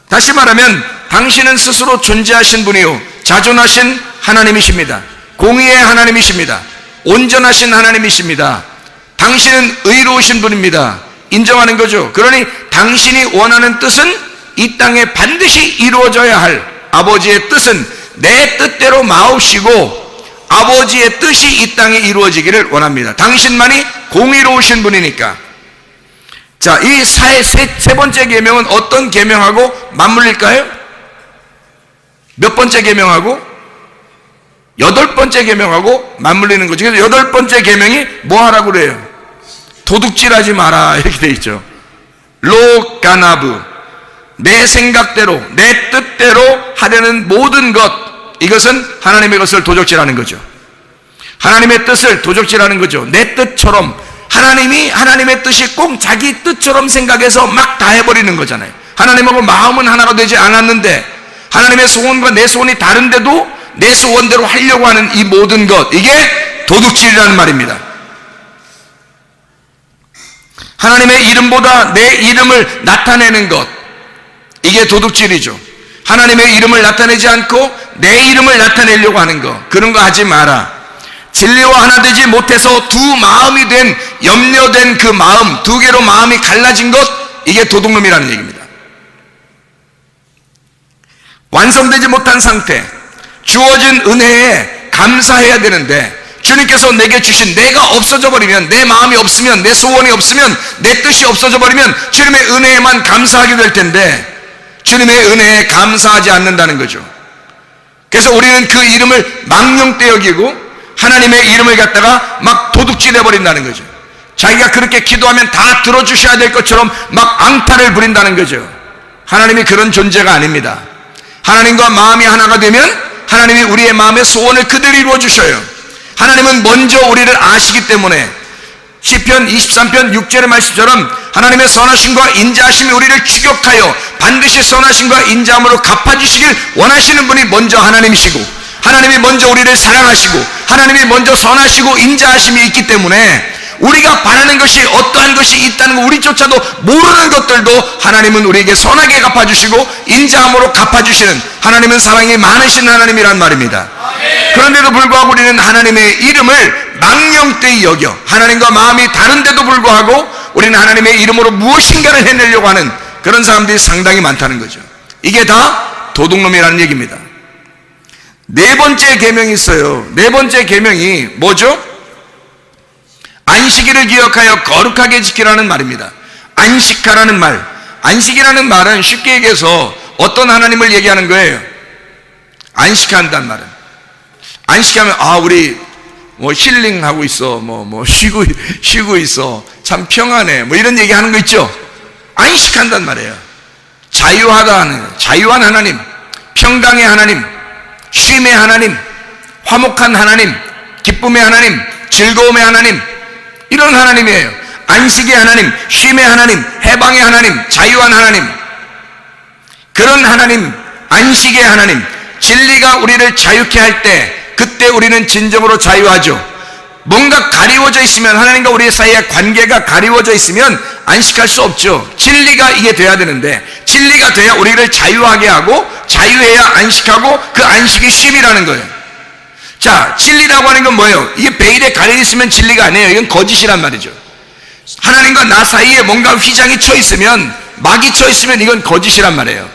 다시 말하면 당신은 스스로 존재하신 분이요 자존하신 하나님이십니다. 공의의 하나님이십니다. 온전하신 하나님이십니다. 당신은 의로우신 분입니다. 인정하는 거죠. 그러니 당신이 원하는 뜻은 이 땅에 반드시 이루어져야 할 아버지의 뜻은 내 뜻대로 마옵시고 아버지의 뜻이 이 땅에 이루어지기를 원합니다. 당신만이 공의로우신 분이니까. 자, 이 세 번째 계명은 어떤 계명하고 맞물릴까요? 몇 번째 계명하고? 8번째 계명하고 맞물리는 거죠. 그래서 8번째 계명이 뭐 하라고 그래요? 도둑질하지 마라, 이렇게 돼 있죠. 로 가나브, 내 생각대로 내 뜻대로 하려는 모든 것, 이것은 하나님의 것을 도적질하는 거죠. 하나님의 뜻을 도적질하는 거죠. 내 뜻처럼 하나님이 하나님의 뜻이 꼭 자기 뜻처럼 생각해서 막 다 해버리는 거잖아요. 하나님하고 마음은 하나가 되지 않았는데 하나님의 소원과 내 소원이 다른데도 내 소원대로 하려고 하는 이 모든 것, 이게 도둑질이라는 말입니다. 하나님의 이름보다 내 이름을 나타내는 것, 이게 도둑질이죠. 하나님의 이름을 나타내지 않고 내 이름을 나타내려고 하는 것, 그런 거 하지 마라. 진리와 하나 되지 못해서 두 마음이 된, 염려된 그 마음, 두 개로 마음이 갈라진 것, 이게 도둑놈이라는 얘기입니다. 완성되지 못한 상태, 주어진 은혜에 감사해야 되는데 주님께서 내게 주신 내가 없어져 버리면, 내 마음이 없으면, 내 소원이 없으면, 내 뜻이 없어져 버리면 주님의 은혜에만 감사하게 될 텐데 주님의 은혜에 감사하지 않는다는 거죠. 그래서 우리는 그 이름을 망령되 여기고 하나님의 이름을 갖다가 막 도둑질해 버린다는 거죠. 자기가 그렇게 기도하면 다 들어주셔야 될 것처럼 막 앙탈을 부린다는 거죠. 하나님이 그런 존재가 아닙니다. 하나님과 마음이 하나가 되면 하나님이 우리의 마음의 소원을 그대로 이루어 주셔요. 하나님은 먼저 우리를 아시기 때문에 시편 23편 6절의 말씀처럼 하나님의 선하심과 인자하심이 우리를 추격하여 반드시 선하심과 인자함으로 갚아주시길 원하시는 분이 먼저 하나님이시고, 하나님이 먼저 우리를 사랑하시고 하나님이 먼저 선하시고 인자하심이 있기 때문에 우리가 바라는 것이 어떠한 것이 있다는 거 우리조차도 모르는 것들도 하나님은 우리에게 선하게 갚아주시고 인자함으로 갚아주시는, 하나님은 사랑이 많으신 하나님이란 말입니다. 그런데도 불구하고 우리는 하나님의 이름을 망령되이 여겨 하나님과 마음이 다른데도 불구하고 우리는 하나님의 이름으로 무엇인가를 해내려고 하는 그런 사람들이 상당히 많다는 거죠. 이게 다 도둑놈이라는 얘기입니다. 네 번째 계명이 있어요. 네 번째 계명이 뭐죠? 안식일을 기억하여 거룩하게 지키라는 말입니다. 안식하라는 말, 안식이라는 말은 쉽게 얘기해서 어떤 하나님을 얘기하는 거예요? 안식한다는 말은, 안식하면 우리 뭐 힐링하고 있어, 쉬고 있어, 참 평안해, 뭐 이런 얘기하는 거 있죠. 안식한단 말이에요. 자유하다는, 자유한 하나님, 평강의 하나님, 쉼의 하나님, 화목한 하나님, 기쁨의 하나님, 즐거움의 하나님, 이런 하나님이에요. 안식의 하나님, 쉼의 하나님, 해방의 하나님, 자유한 하나님, 그런 하나님, 안식의 하나님, 진리가 우리를 자유케 할 때 그때 우리는 진정으로 자유하죠. 뭔가 가리워져 있으면, 하나님과 우리 사이의 관계가 가리워져 있으면 안식할 수 없죠. 진리가 이게 돼야 되는데, 진리가 돼야 우리를 자유하게 하고, 자유해야 안식하고, 그 안식이 쉼이라는 거예요. 자, 진리라고 하는 건 뭐예요? 이게 베일에 가려 있으면 진리가 아니에요. 이건 거짓이란 말이죠. 하나님과 나 사이에 뭔가 휘장이 쳐 있으면, 막이 쳐 있으면 이건 거짓이란 말이에요.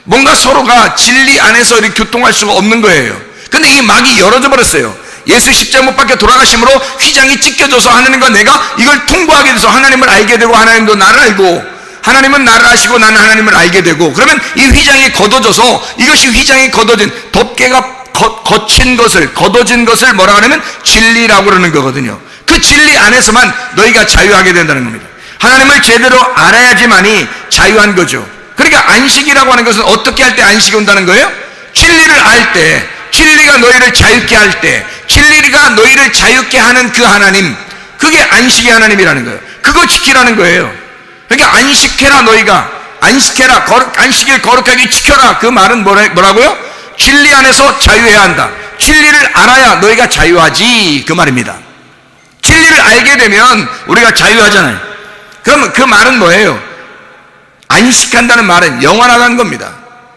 뭔가 서로가 진리 안에서 이렇게 교통할 수가 없는 거예요. 근데 이 막이 열어져 버렸어요. 예수 십자가 못 박혀 돌아가심으로 휘장이 찢겨져서 하나님과 내가 이걸 통보하게 돼서 하나님을 알게 되고, 하나님도 나를 알고, 하나님은 나를 아시고 나는 하나님을 알게 되고, 그러면 이 휘장이 걷어져서, 이것이 휘장이 걷어진, 덮개가 거친 것을, 걷어진 것을 뭐라 하냐면 진리라고 그러는 거거든요. 그 진리 안에서만 너희가 자유하게 된다는 겁니다. 하나님을 제대로 알아야지만이 자유한 거죠. 그러니까 안식이라고 하는 것은 어떻게 할 때 안식이 온다는 거예요? 진리를 알 때, 진리가 너희를 자유케 할 때, 진리가 너희를 자유케 하는 그 하나님, 그게 안식의 하나님이라는 거예요. 그거 지키라는 거예요. 그러니까 안식해라, 너희가 안식해라, 안식일 거룩하게 지켜라. 그 말은 뭐라고요? 진리 안에서 자유해야 한다. 진리를 알아야 너희가 자유하지, 그 말입니다. 진리를 알게 되면 우리가 자유하잖아요. 그럼 그 말은 뭐예요? 안식한다는 말은 영원하다는 겁니다.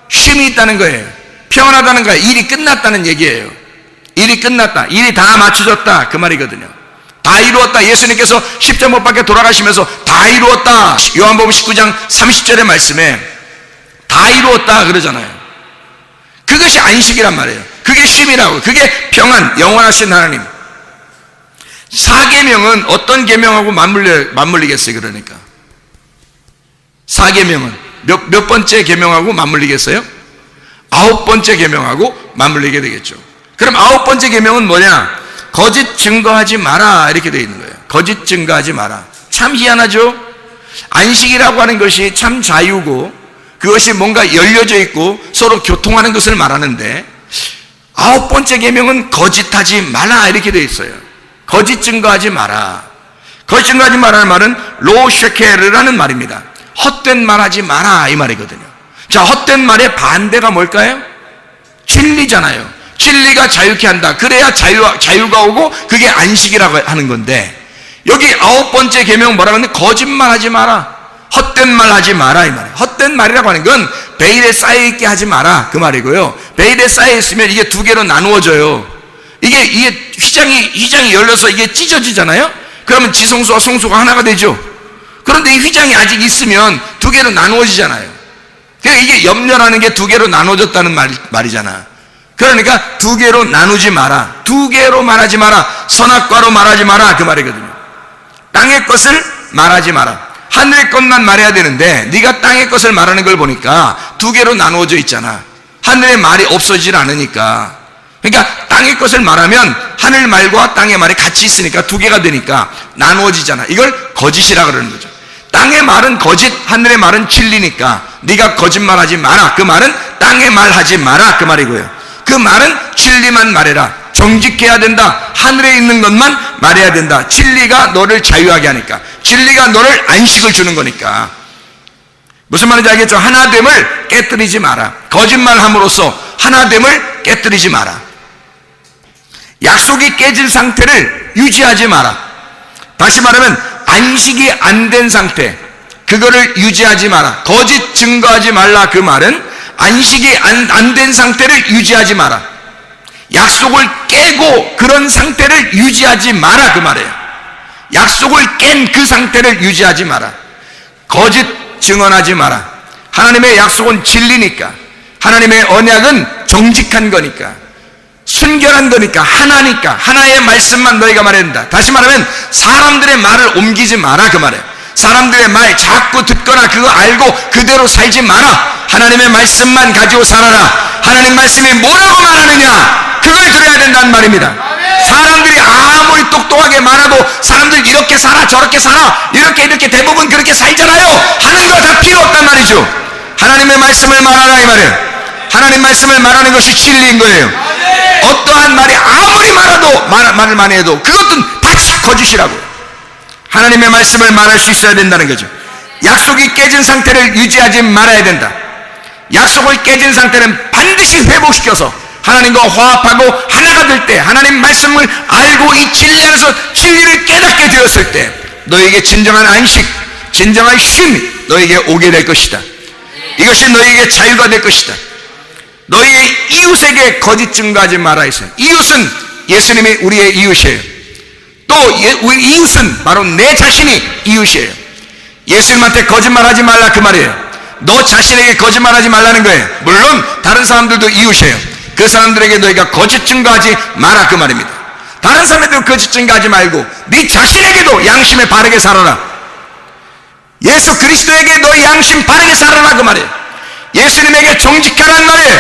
쉼이 있다는 거예요. 평안하다는 거예요. 일이 끝났다는 얘기예요. 일이 끝났다, 일이 다 맞춰졌다, 그 말이거든요. 다 이루었다. 예수님께서 십자가 못 박혀 돌아가시면서 다 이루었다, 요한복음 19장 30절의 말씀에 다 이루었다 그러잖아요. 그것이 안식이란 말이에요. 그게 쉼이라고, 그게 평안, 영원하신 하나님. 사계명은 어떤 계명하고 맞물리겠어요? 그러니까 사계명은 몇 번째 계명하고 맞물리겠어요? 9번째 계명하고 맞물리게 되겠죠. 그럼 9번째 계명은 뭐냐? 거짓 증거하지 마라, 이렇게 되어 있는 거예요. 거짓 증거하지 마라. 참 희한하죠? 안식이라고 하는 것이 참 자유고, 그것이 뭔가 열려져 있고 서로 교통하는 것을 말하는데, 9번째 계명은 거짓하지 마라, 이렇게 되어 있어요. 거짓 증거하지 마라. 거짓 증거하지 말라는 말은 로쉐케르라는 말입니다. 헛된 말하지 마라 이 말이거든요. 자, 헛된 말의 반대가 뭘까요? 진리잖아요. 진리가 자유케 한다. 그래야 자유가 오고 그게 안식이라고 하는 건데, 여기 9번째 계명 뭐라고 하는데 거짓말하지 마라, 헛된 말 하지 마라 이 말이에요. 헛된 말이라고 하는 건 베일에 쌓여있게 하지 마라 그 말이고요. 베일에 쌓여있으면 이게 두 개로 나누어져요. 이게 휘장이 열려서 이게 찢어지잖아요. 그러면 지성소와 성소가 하나가 되죠. 그런데 이 휘장이 아직 있으면 두 개로 나누어지잖아요. 그러니까 이게 염려라는 게 두 개로 나눠졌다는 말이잖아. 그러니까 두 개로 나누지 마라, 두 개로 말하지 마라, 선악과로 말하지 마라 그 말이거든요. 땅의 것을 말하지 마라. 하늘의 것만 말해야 되는데 네가 땅의 것을 말하는 걸 보니까 두 개로 나누어져 있잖아. 하늘의 말이 없어지질 않으니까. 그러니까 땅의 것을 말하면 하늘 말과 땅의 말이 같이 있으니까 두 개가 되니까 나누어지잖아. 이걸 거짓이라 그러는 거죠. 땅의 말은 거짓, 하늘의 말은 진리니까 네가 거짓말하지 마라. 그 말은 땅의 말 하지 마라 그 말이고요. 그 말은 진리만 말해라. 정직해야 된다. 하늘에 있는 것만 말해야 된다. 진리가 너를 자유하게 하니까. 진리가 너를 안식을 주는 거니까. 무슨 말인지 알겠죠? 하나됨을 깨뜨리지 마라. 거짓말함으로써 하나됨을 깨뜨리지 마라. 약속이 깨진 상태를 유지하지 마라. 다시 말하면 안식이 안 된 상태, 그거를 유지하지 마라. 거짓 증거하지 말라 그 말은 안식이 안 된 상태를 유지하지 마라. 약속을 깨고 그런 상태를 유지하지 마라 그 말이에요. 약속을 깬 그 상태를 유지하지 마라. 거짓 증언하지 마라. 하나님의 약속은 진리니까, 하나님의 언약은 정직한 거니까, 순결한 거니까, 하나니까 하나의 말씀만 너희가 말해야 된다. 다시 말하면 사람들의 말을 옮기지 마라 그 말이에요. 사람들의 말 자꾸 듣거나 그거 알고 그대로 살지 마라. 하나님의 말씀만 가지고 살아라. 하나님 말씀이 뭐라고 말하느냐 그걸 들어야 된다는 말입니다. 사람들이 아무리 똑똑하게 말하고 사람들 이렇게 살아 저렇게 살아 이렇게 대부분 그렇게 살잖아요 하는 거 다 필요 없단 말이죠. 하나님의 말씀을 말하라 이 말이에요. 하나님 말씀을 말하는 것이 진리인 거예요. 어떠한 말이 아무리 말해도 말을 많이 해도 그것은 다 거짓이라고요. 하나님의 말씀을 말할 수 있어야 된다는 거죠. 약속이 깨진 상태를 유지하지 말아야 된다. 약속을 깨진 상태는 반드시 회복시켜서 하나님과 화합하고 하나가 될 때, 하나님 말씀을 알고 이 진리 안에서 진리를 깨닫게 되었을 때 너에게 진정한 안식, 진정한 쉼이 너에게 오게 될 것이다. 이것이 너에게 자유가 될 것이다. 너희의 이웃에게 거짓 증거하지 말아 했어요. 이웃은 예수님이 우리의 이웃이에요. 또 우리 이웃은 바로 내 자신이 이웃이에요. 예수님한테 거짓말하지 말라 그 말이에요. 너 자신에게 거짓말하지 말라는 거예요. 물론 다른 사람들도 이웃이에요. 그 사람들에게 너희가 거짓 증거하지 마라 그 말입니다. 다른 사람에게도 거짓 증거하지 말고 네 자신에게도 양심에 바르게 살아라. 예수 그리스도에게 너희 양심 바르게 살아라 그 말이에요. 예수님에게 정직하란 말이에요.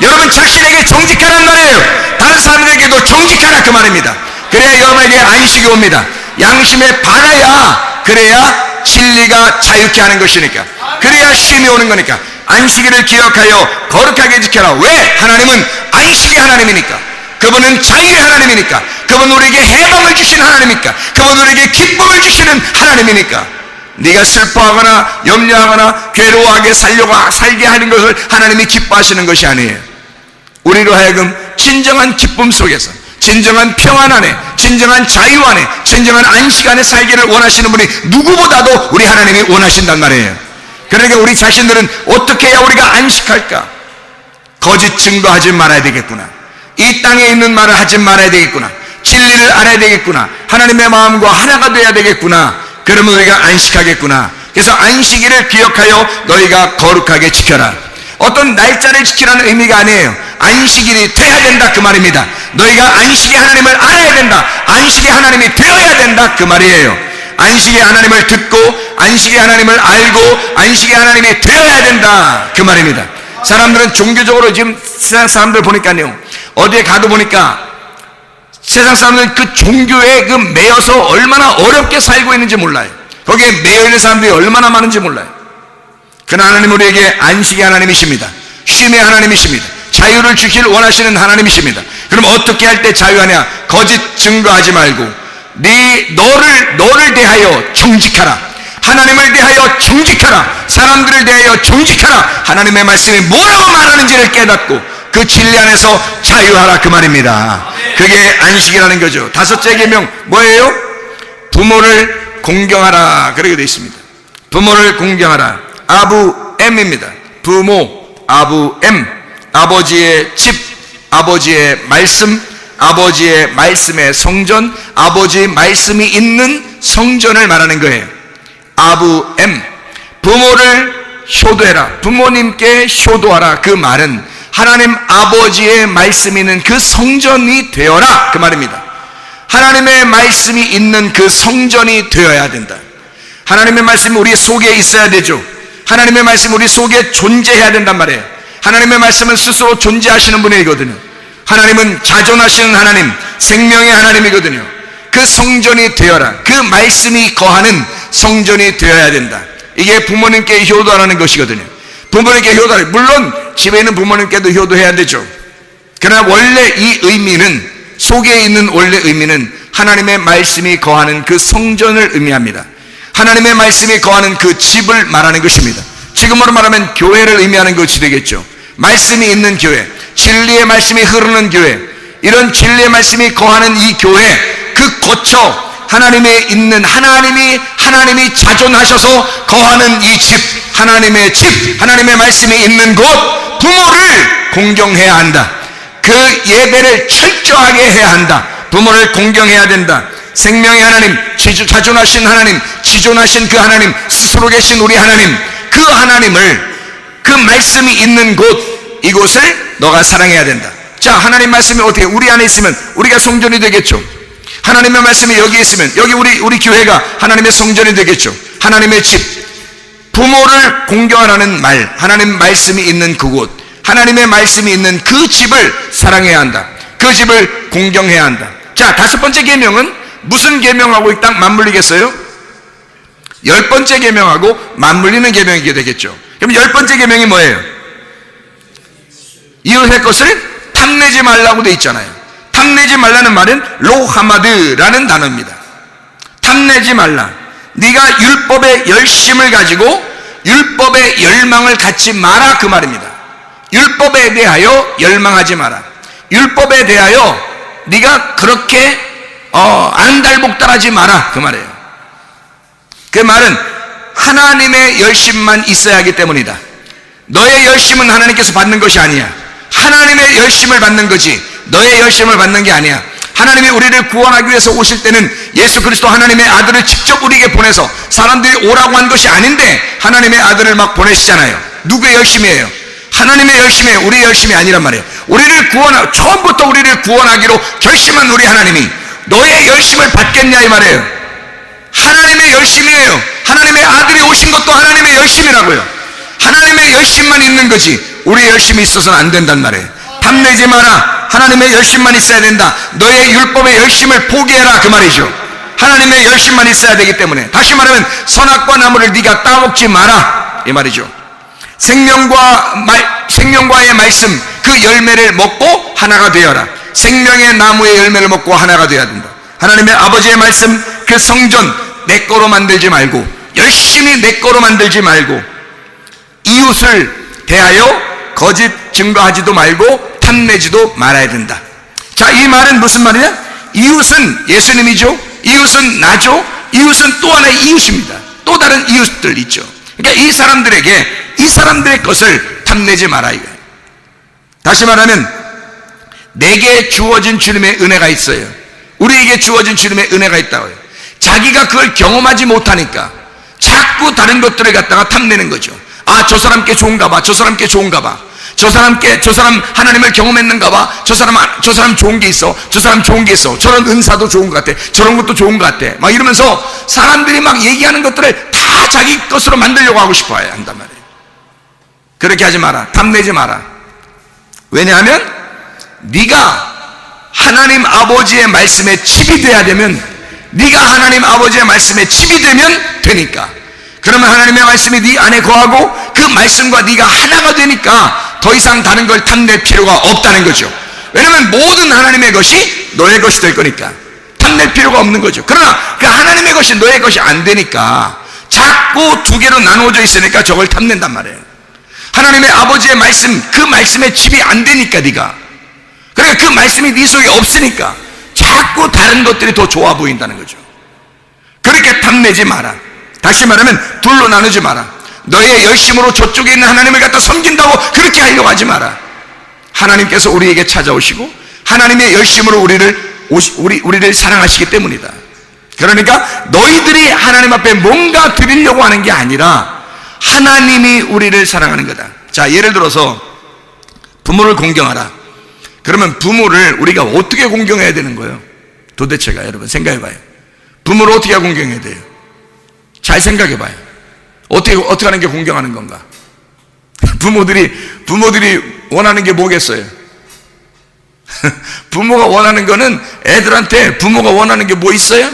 여러분 자신에게 정직하란 말이에요. 다른 사람들에게도 정직하라 그 말입니다. 그래야 여러분에게 안식이 옵니다. 양심에 바라야, 그래야 진리가 자유케 하는 것이니까, 그래야 쉼이 오는 거니까. 안식일을 기억하여 거룩하게 지켜라. 왜? 하나님은 안식의 하나님이니까. 그분은 자유의 하나님이니까. 그분은 우리에게 해방을 주신 하나님이니까. 그분은 우리에게 기쁨을 주시는 하나님이니까. 네가 슬퍼하거나 염려하거나 괴로워하게 살게 하는 것을 하나님이 기뻐하시는 것이 아니에요. 우리로 하여금 진정한 기쁨 속에서, 진정한 평안 안에, 진정한 자유 안에, 진정한 안식 안에 살기를 원하시는 분이 누구보다도 우리 하나님이 원하신단 말이에요. 그러니까 우리 자신들은 어떻게 해야 우리가 안식할까? 거짓 증거하지 말아야 되겠구나. 이 땅에 있는 말을 하지 말아야 되겠구나. 진리를 알아야 되겠구나. 하나님의 마음과 하나가 돼야 되겠구나. 그러면 우리가 안식하겠구나. 그래서 안식일을 기억하여 너희가 거룩하게 지켜라. 어떤 날짜를 지키라는 의미가 아니에요. 안식일이 돼야 된다 그 말입니다. 너희가 안식의 하나님을 알아야 된다. 안식의 하나님이 되어야 된다 그 말이에요. 안식의 하나님을 듣고 안식의 하나님을 알고 안식의 하나님이 되어야 된다 그 말입니다. 사람들은 종교적으로 지금 세상 사람들 보니까요, 어디에 가도 보니까 세상 사람들은 그 종교에 매여서 얼마나 어렵게 살고 있는지 몰라요. 거기에 매여 있는 사람들이 얼마나 많은지 몰라요. 그러나 하나님 우리에게 안식의 하나님이십니다. 쉼의 하나님이십니다. 자유를 주길 원하시는 하나님이십니다. 그럼 어떻게 할 때 자유하냐? 거짓 증거하지 말고 너를 대하여 정직하라. 하나님을 대하여 정직하라. 사람들을 대하여 정직하라. 하나님의 말씀이 뭐라고 말하는지를 깨닫고 그 진리 안에서 자유하라, 그 말입니다. 그게 안식이라는 거죠. 다섯째 계명 뭐예요? 부모를 공경하라, 그렇게 되어 있습니다. 부모를 공경하라. 아부엠입니다. 부모, 아부엠. 아버지의 집, 아버지의 말씀, 아버지의 말씀의 성전, 아버지의 말씀이 있는 성전을 말하는 거예요. 아부엠. 부모를 효도해라. 부모님께 효도하라. 그 말은 하나님 아버지의 말씀이 있는 그 성전이 되어라, 그 말입니다. 하나님의 말씀이 있는 그 성전이 되어야 된다. 하나님의 말씀이 우리 속에 있어야 되죠. 하나님의 말씀이 우리 속에 존재해야 된단 말이에요. 하나님의 말씀은 스스로 존재하시는 분이거든요. 하나님은 자존하시는 하나님, 생명의 하나님이거든요. 그 성전이 되어라. 그 말씀이 거하는 성전이 되어야 된다. 이게 부모님께 효도하라는 것이거든요. 부모님께 효도하라. 물론 집에 있는 부모님께도 효도해야 되죠. 그러나 원래 이 의미는, 속에 있는 원래 의미는 하나님의 말씀이 거하는 그 성전을 의미합니다. 하나님의 말씀이 거하는 그 집을 말하는 것입니다. 지금으로 말하면 교회를 의미하는 것이 되겠죠. 말씀이 있는 교회, 진리의 말씀이 흐르는 교회, 이런 진리의 말씀이 거하는 이 교회, 그 거처, 하나님의 있는 하나님이 자존하셔서 거하는 이 집, 하나님의 집, 하나님의 말씀이 있는 곳, 부모를 공경해야 한다. 그 예배를 철저하게 해야 한다. 부모를 공경해야 된다. 생명의 하나님, 자존하신 하나님, 지존하신 그 하나님, 스스로 계신 우리 하나님, 그 하나님을, 그 말씀이 있는 곳, 이곳을 너가 사랑해야 된다. 자, 하나님 말씀이 어떻게 우리 안에 있으면 우리가 성전이 되겠죠. 하나님의 말씀이 여기 있으면 여기 우리 교회가 하나님의 성전이 되겠죠. 하나님의 집, 부모를 공경하라는 말, 하나님 말씀이 있는 그곳, 하나님의 말씀이 있는 그 집을 사랑해야 한다. 그 집을 공경해야 한다. 자, 다섯 번째 계명은 무슨 계명하고 딱 맞물리겠어요? 10번째 계명하고 맞물리는 계명이 되겠죠. 그럼 10번째 계명이 뭐예요? 이웃의 것을 탐내지 말라고 돼 있잖아요. 탐내지 말라는 말은 로하마드라는 단어입니다. 탐내지 말라. 네가 율법의 열심을 가지고 율법의 열망을 갖지 마라, 그 말입니다. 율법에 대하여 열망하지 마라. 율법에 대하여 네가 그렇게 안달복달하지 마라, 그 말이에요. 그 말은 하나님의 열심만 있어야 하기 때문이다. 너의 열심은 하나님께서 받는 것이 아니야. 하나님의 열심을 받는 거지 너의 열심을 받는 게 아니야. 하나님이 우리를 구원하기 위해서 오실 때는 예수 그리스도 하나님의 아들을 직접 우리에게 보내서 사람들이 오라고 한 것이 아닌데 하나님의 아들을 막 보내시잖아요. 누구의 열심이에요? 하나님의 열심이에요. 우리의 열심이 아니란 말이에요. 처음부터 우리를 구원하기로 결심한 우리 하나님이 너의 열심을 받겠냐, 이 말이에요. 하나님의 열심이에요. 하나님의 아들이 오신 것도 하나님의 열심이라고요. 하나님의 열심만 있는 거지 우리의 열심이 있어서는 안 된단 말이에요. 탐내지 마라. 하나님의 열심만 있어야 된다. 너의 율법의 열심을 포기해라, 그 말이죠. 하나님의 열심만 있어야 되기 때문에, 다시 말하면 선악과 나무를 네가 따먹지 마라, 이 말이죠. 생명과의 말씀, 그 열매를 먹고 하나가 되어라. 생명의 나무의 열매를 먹고 하나가 되어야 된다. 하나님의 아버지의 말씀, 그 성전 내 거로 만들지 말고, 열심히 내 거로 만들지 말고, 이웃을 대하여 거짓 증거하지도 말고 탐내지도 말아야 된다. 자, 이 말은 무슨 말이냐? 이웃은 예수님이죠. 이웃은 나죠. 이웃은 또 하나의 이웃입니다. 또 다른 이웃들 있죠. 그러니까 이 사람들의 것을 탐내지 마라, 이거예요. 다시 말하면 내게 주어진 주님의 은혜가 있어요. 우리에게 주어진 주님의 은혜가 있다고요. 자기가 그걸 경험하지 못하니까 자꾸 다른 것들을 갖다가 탐내는 거죠. 아, 저 사람께 좋은가 봐. 저 사람께 좋은가 봐. 저 사람 하나님을 경험했는가 봐. 저 사람 좋은 게 있어. 저 사람 좋은 게 있어. 저런 은사도 좋은 것 같아. 저런 것도 좋은 것 같아. 막 이러면서 사람들이 막 얘기하는 것들을 다 자기 것으로 만들려고 하고 싶어 한단 말이에요. 그렇게 하지 마라. 탐내지 마라. 왜냐하면 네가 하나님 아버지의 말씀에 칩이 돼야 되면, 네가 하나님 아버지의 말씀에 칩이 되면 되니까. 그러면 하나님의 말씀이 네 안에 거하고 그 말씀과 네가 하나가 되니까 더 이상 다른 걸 탐낼 필요가 없다는 거죠. 왜냐하면 모든 하나님의 것이 너의 것이 될 거니까. 탐낼 필요가 없는 거죠. 그러나 그 하나님의 것이 너의 것이 안 되니까 자꾸 두 개로 나누어져 있으니까 저걸 탐낸단 말이에요. 하나님의 아버지의 말씀, 그 말씀에 집이 안 되니까 네가, 그러니까 그 말씀이 네 속에 없으니까 자꾸 다른 것들이 더 좋아 보인다는 거죠. 그렇게 탐내지 마라. 다시 말하면 둘로 나누지 마라. 너의 열심으로 저쪽에 있는 하나님을 갖다 섬긴다고 그렇게 하려고 하지 마라. 하나님께서 우리에게 찾아오시고 하나님의 열심으로 우리를 사랑하시기 때문이다. 그러니까 너희들이 하나님 앞에 뭔가 드리려고 하는 게 아니라 하나님이 우리를 사랑하는 거다. 자, 예를 들어서 부모를 공경하라. 그러면 부모를 우리가 어떻게 공경해야 되는 거예요? 도대체가 여러분 생각해 봐요. 부모를 어떻게 공경해야 돼요? 잘 생각해 봐요. 어떻게 하는 게 공경하는 건가? 부모들이 원하는 게 뭐겠어요? 부모가 원하는 거는, 애들한테 부모가 원하는 게 뭐 있어요?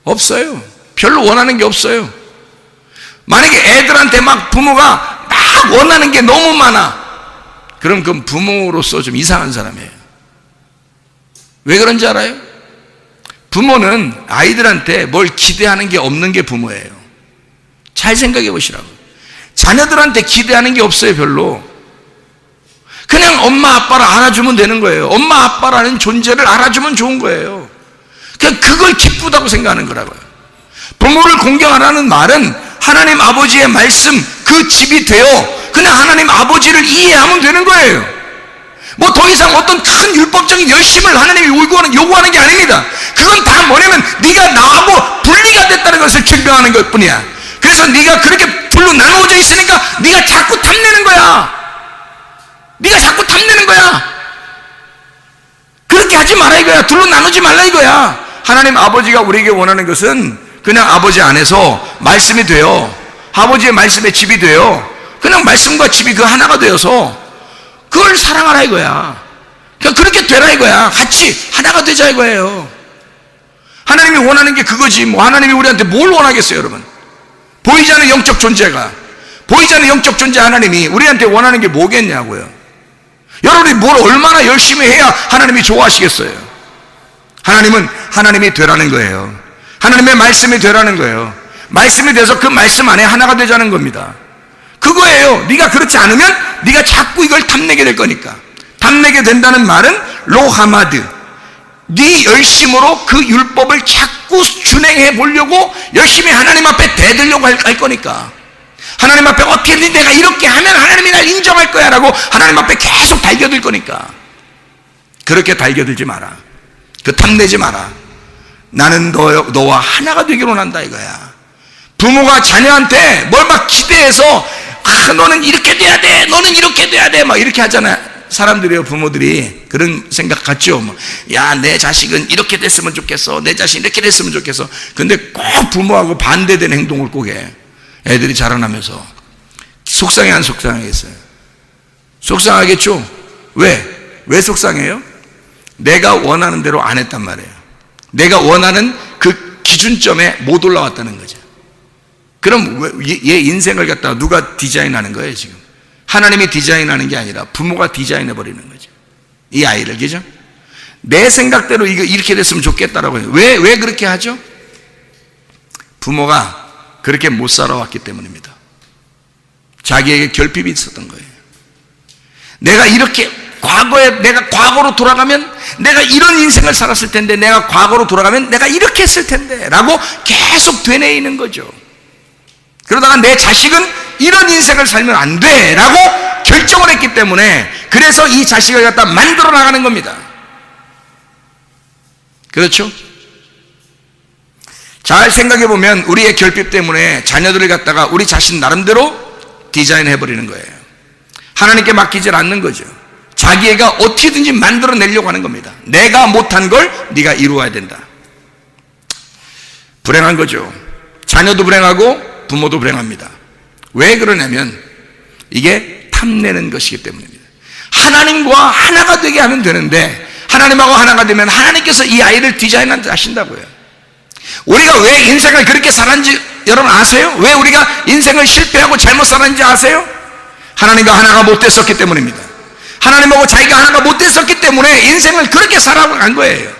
없어요. 별로 원하는 게 없어요. 만약에 애들한테 막 부모가 막 원하는 게 너무 많아, 그럼 그건 부모로서 좀 이상한 사람이에요. 왜 그런지 알아요? 부모는 아이들한테 뭘 기대하는 게 없는 게 부모예요. 잘 생각해 보시라고. 자녀들한테 기대하는 게 없어요. 별로. 그냥 엄마 아빠를 알아주면 되는 거예요. 엄마 아빠라는 존재를 알아주면 좋은 거예요. 그냥 그걸 기쁘다고 생각하는 거라고요. 부모를 공경하라는 말은 하나님 아버지의 말씀, 그 집이 되어 그냥 하나님 아버지를 이해하면 되는 거예요. 뭐 더 이상 어떤 큰 율법적인 열심을 하나님이 요구하는 게 아닙니다. 그건 다 뭐냐면 네가 나하고 분리가 됐다는 것을 증명하는 것 뿐이야. 그래서 네가 그렇게 둘로 나누어져 있으니까 네가 자꾸 탐내는 거야. 네가 자꾸 탐내는 거야. 그렇게 하지 마라 이거야. 둘로 나누지 말라 이거야. 하나님 아버지가 우리에게 원하는 것은 그냥 아버지 안에서 말씀이 되어, 아버지의 말씀에 집이 되어, 그냥 말씀과 집이 그 하나가 되어서 그걸 사랑하라 이거야. 그러니까 그렇게 되라 이거야. 같이 하나가 되자 이거예요. 하나님이 원하는 게 그거지. 뭐 하나님이 우리한테 뭘 원하겠어요, 여러분? 보이지 않는 영적 존재가, 보이지 않는 영적 존재 하나님이 우리한테 원하는 게 뭐겠냐고요. 여러분이 뭘 얼마나 열심히 해야 하나님이 좋아하시겠어요? 하나님은 하나님이 되라는 거예요. 하나님의 말씀이 되라는 거예요. 말씀이 돼서 그 말씀 안에 하나가 되자는 겁니다. 그거예요. 네가 그렇지 않으면 네가 자꾸 이걸 탐내게 될 거니까. 탐내게 된다는 말은 로하마드, 네 열심으로 그 율법을 자꾸 준행해 보려고 열심히 하나님 앞에 대들려고 할 거니까. 하나님 앞에 어떻게든 내가 이렇게 하면 하나님이 날 인정할 거야 라고 하나님 앞에 계속 달겨들 거니까. 그렇게 달겨들지 마라. 그 탐내지 마라. 나는 너와 하나가 되기를 원한다 이거야. 부모가 자녀한테 뭘 막 기대해서 너는 이렇게 돼야 돼, 너는 이렇게 돼야 돼, 막 이렇게 하잖아요. 사람들이요, 부모들이 그런 생각 같죠. 뭐, 야, 내 자식은 이렇게 됐으면 좋겠어, 내 자식 이렇게 됐으면 좋겠어. 근데 꼭 부모하고 반대되는 행동을 꼭 해. 애들이 자라나면서 속상해 안 속상하겠어요? 속상하겠죠. 왜 속상해요? 내가 원하는 대로 안 했단 말이에요. 내가 원하는 그 기준점에 못 올라왔다는 거죠. 그럼 얘 인생을 갖다가 누가 디자인하는 거예요 지금? 하나님이 디자인하는 게 아니라 부모가 디자인해 버리는 거죠. 이 아이를, 그죠? 내 생각대로 이렇게 됐으면 좋겠다라고 해요. 왜 그렇게 하죠? 부모가 그렇게 못 살아왔기 때문입니다. 자기에게 결핍이 있었던 거예요. 내가 이렇게 내가 과거로 돌아가면 내가 이런 인생을 살았을 텐데, 내가 과거로 돌아가면 내가 이렇게 했을 텐데 라고 계속 되뇌이는 거죠. 그러다가 내 자식은 이런 인생을 살면 안 돼 라고 결정을 했기 때문에, 그래서 이 자식을 갖다 만들어 나가는 겁니다. 그렇죠? 잘 생각해 보면 우리의 결핍 때문에 자녀들을 갖다가 우리 자신 나름대로 디자인해 버리는 거예요. 하나님께 맡기질 않는 거죠. 자기애가 어떻게든지 만들어내려고 하는 겁니다. 내가 못한 걸 네가 이루어야 된다. 불행한 거죠. 자녀도 불행하고 부모도 불행합니다. 왜 그러냐면 이게 탐내는 것이기 때문입니다. 하나님과 하나가 되게 하면 되는데, 하나님하고 하나가 되면 하나님께서 이 아이를 디자인하신다고요. 우리가 왜 인생을 그렇게 살았는지 여러분 아세요? 왜 우리가 인생을 실패하고 잘못 살았는지 아세요? 하나님과 하나가 못 됐었기 때문입니다. 하나님하고 자기가 하나가 못 됐었기 때문에 인생을 그렇게 살아간 거예요.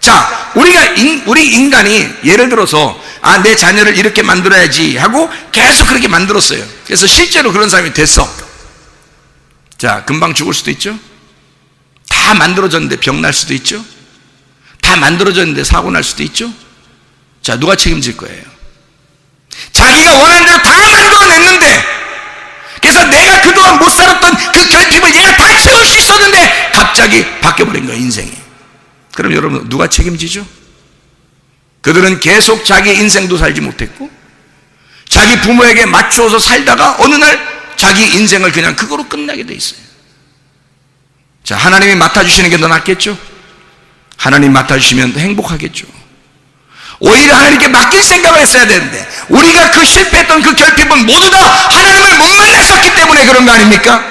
자, 우리 인간이 예를 들어서 내 자녀를 이렇게 만들어야지 하고 계속 그렇게 만들었어요. 그래서 실제로 그런 사람이 됐어. 자, 금방 죽을 수도 있죠. 다 만들어졌는데 병 날 수도 있죠. 다 만들어졌는데 사고 날 수도 있죠. 자, 누가 책임질 거예요? 자기가 원하는 대로 다 만들어냈는데, 그래서 내가 그동안 못 살았던 그 결핍을 얘가 다 채울 수 있었는데 갑자기 바뀌어버린 거예요, 인생이. 그럼 여러분 누가 책임지죠? 그들은 계속 자기 인생도 살지 못했고 자기 부모에게 맞추어서 살다가 어느 날 자기 인생을 그냥 그거로 끝나게 돼 있어요. 자, 하나님이 맡아주시는 게 더 낫겠죠? 하나님 맡아주시면 행복하겠죠. 오히려 하나님께 맡길 생각을 했어야 되는데 우리가 그 실패했던 그 결핍은 모두 다 하나님을 못 만났었기 때문에 그런 거 아닙니까?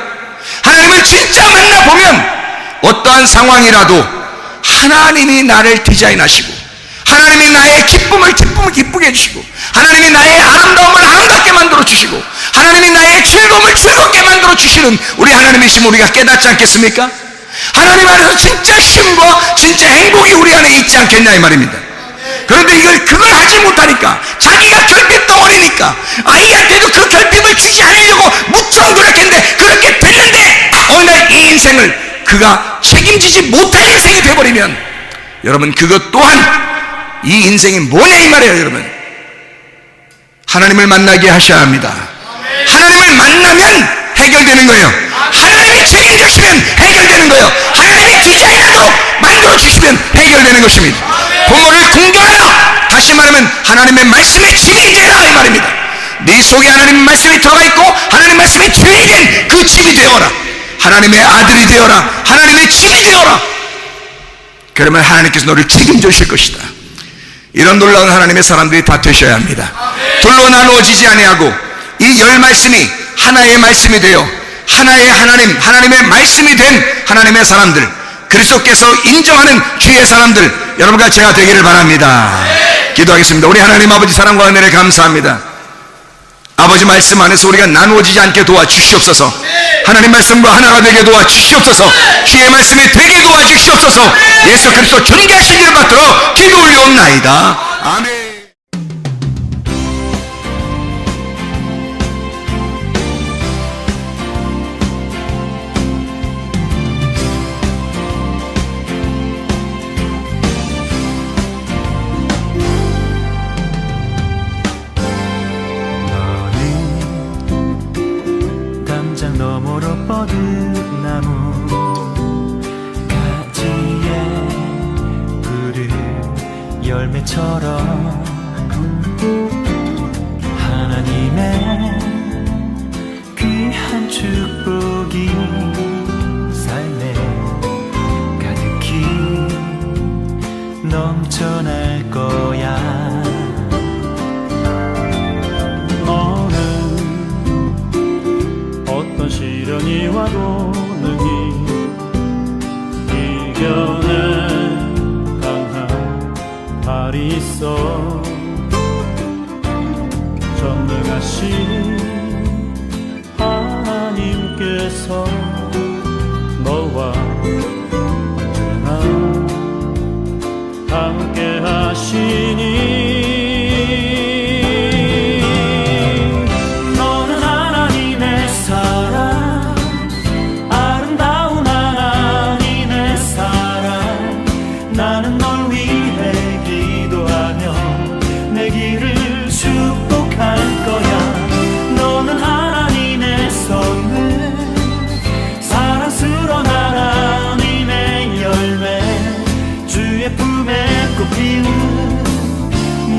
하나님을 진짜 만나보면 어떠한 상황이라도 하나님이 나를 디자인하시고 하나님이 나의 기쁨을 기쁘게 해주시고 하나님이 나의 아름다움을 아름답게 만들어주시고 하나님이 나의 즐거움을 즐겁게 만들어주시는 우리 하나님이시면 우리가 깨닫지 않겠습니까? 하나님 안에서 진짜 쉼과 진짜 행복이 우리 안에 있지 않겠냐 이 말입니다. 그런데 그걸 하지 못하니까 자기가 결핍 덩어리니까 아이한테도 그 결핍을 주지 않으려고 무척 노력했는데 그렇게 됐는데 어느 날 이 인생을 그가 책임지지 못할 인생이 되어버리면 여러분 그것 또한 이 인생이 뭐냐 이 말이에요. 여러분 하나님을 만나게 하셔야 합니다. 하나님을 만나면 해결되는 거예요. 하나님이 책임지시면 해결되는 거예요. 하나님이 디자인하도록 만들어주시면 해결되는 것입니다. 부모를 공경하라, 다시 말하면 하나님의 말씀에 집이 되라 이 말입니다. 네 속에 하나님의 말씀이 들어가 있고 하나님의 말씀이 죄이 된 그 집이 되어라. 하나님의 아들이 되어라. 하나님의 집이 되어라. 그러면 하나님께서 너를 책임져 주실 것이다. 이런 놀라운 하나님의 사람들이 다 되셔야 합니다. 둘로 나누어지지 아니하고 이 열 말씀이 하나의 말씀이 되어 하나의 하나님, 하나님의 말씀이 된 하나님의 사람들, 그리스도께서 인정하는 주의 사람들, 여러분과 제가 되기를 바랍니다. 기도하겠습니다. 우리 하나님 아버지 사랑과 은혜를 감사합니다. 아버지 말씀 안에서 우리가 나누어지지 않게 도와주시옵소서. 하나님 말씀과 하나가 되게 도와주시옵소서. 주의 말씀이 되게 도와주시옵소서. 예수 그리스도 존귀하시기를 받들어 기도 올려옵나이다. 아멘. 너머로 뻗은 나무 가지에 푸른 열매처럼 하나님의 귀한 축복이 삶에 가득히 넘쳐날 거야. 어떤 시련이 와도 능히 이겨낼 강한 발이 있어. 전능하신 하나님께서 너와 언제나 함께 하시니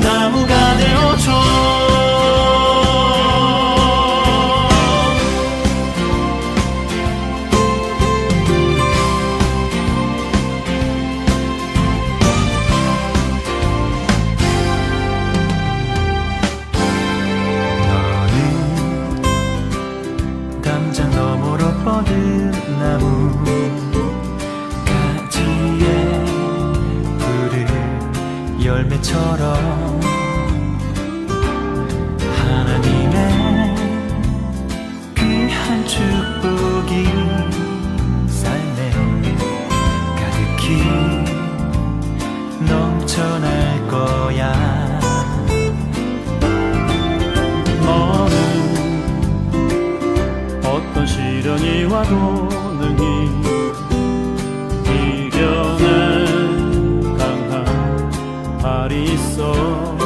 나무가 되어줘. 너는 담장 너머로 뻗은 나무 가지에 푸른 열매처럼 하나님의 귀한 축복이 삶에 가득히 능히 이겨낸 강한 발이 있어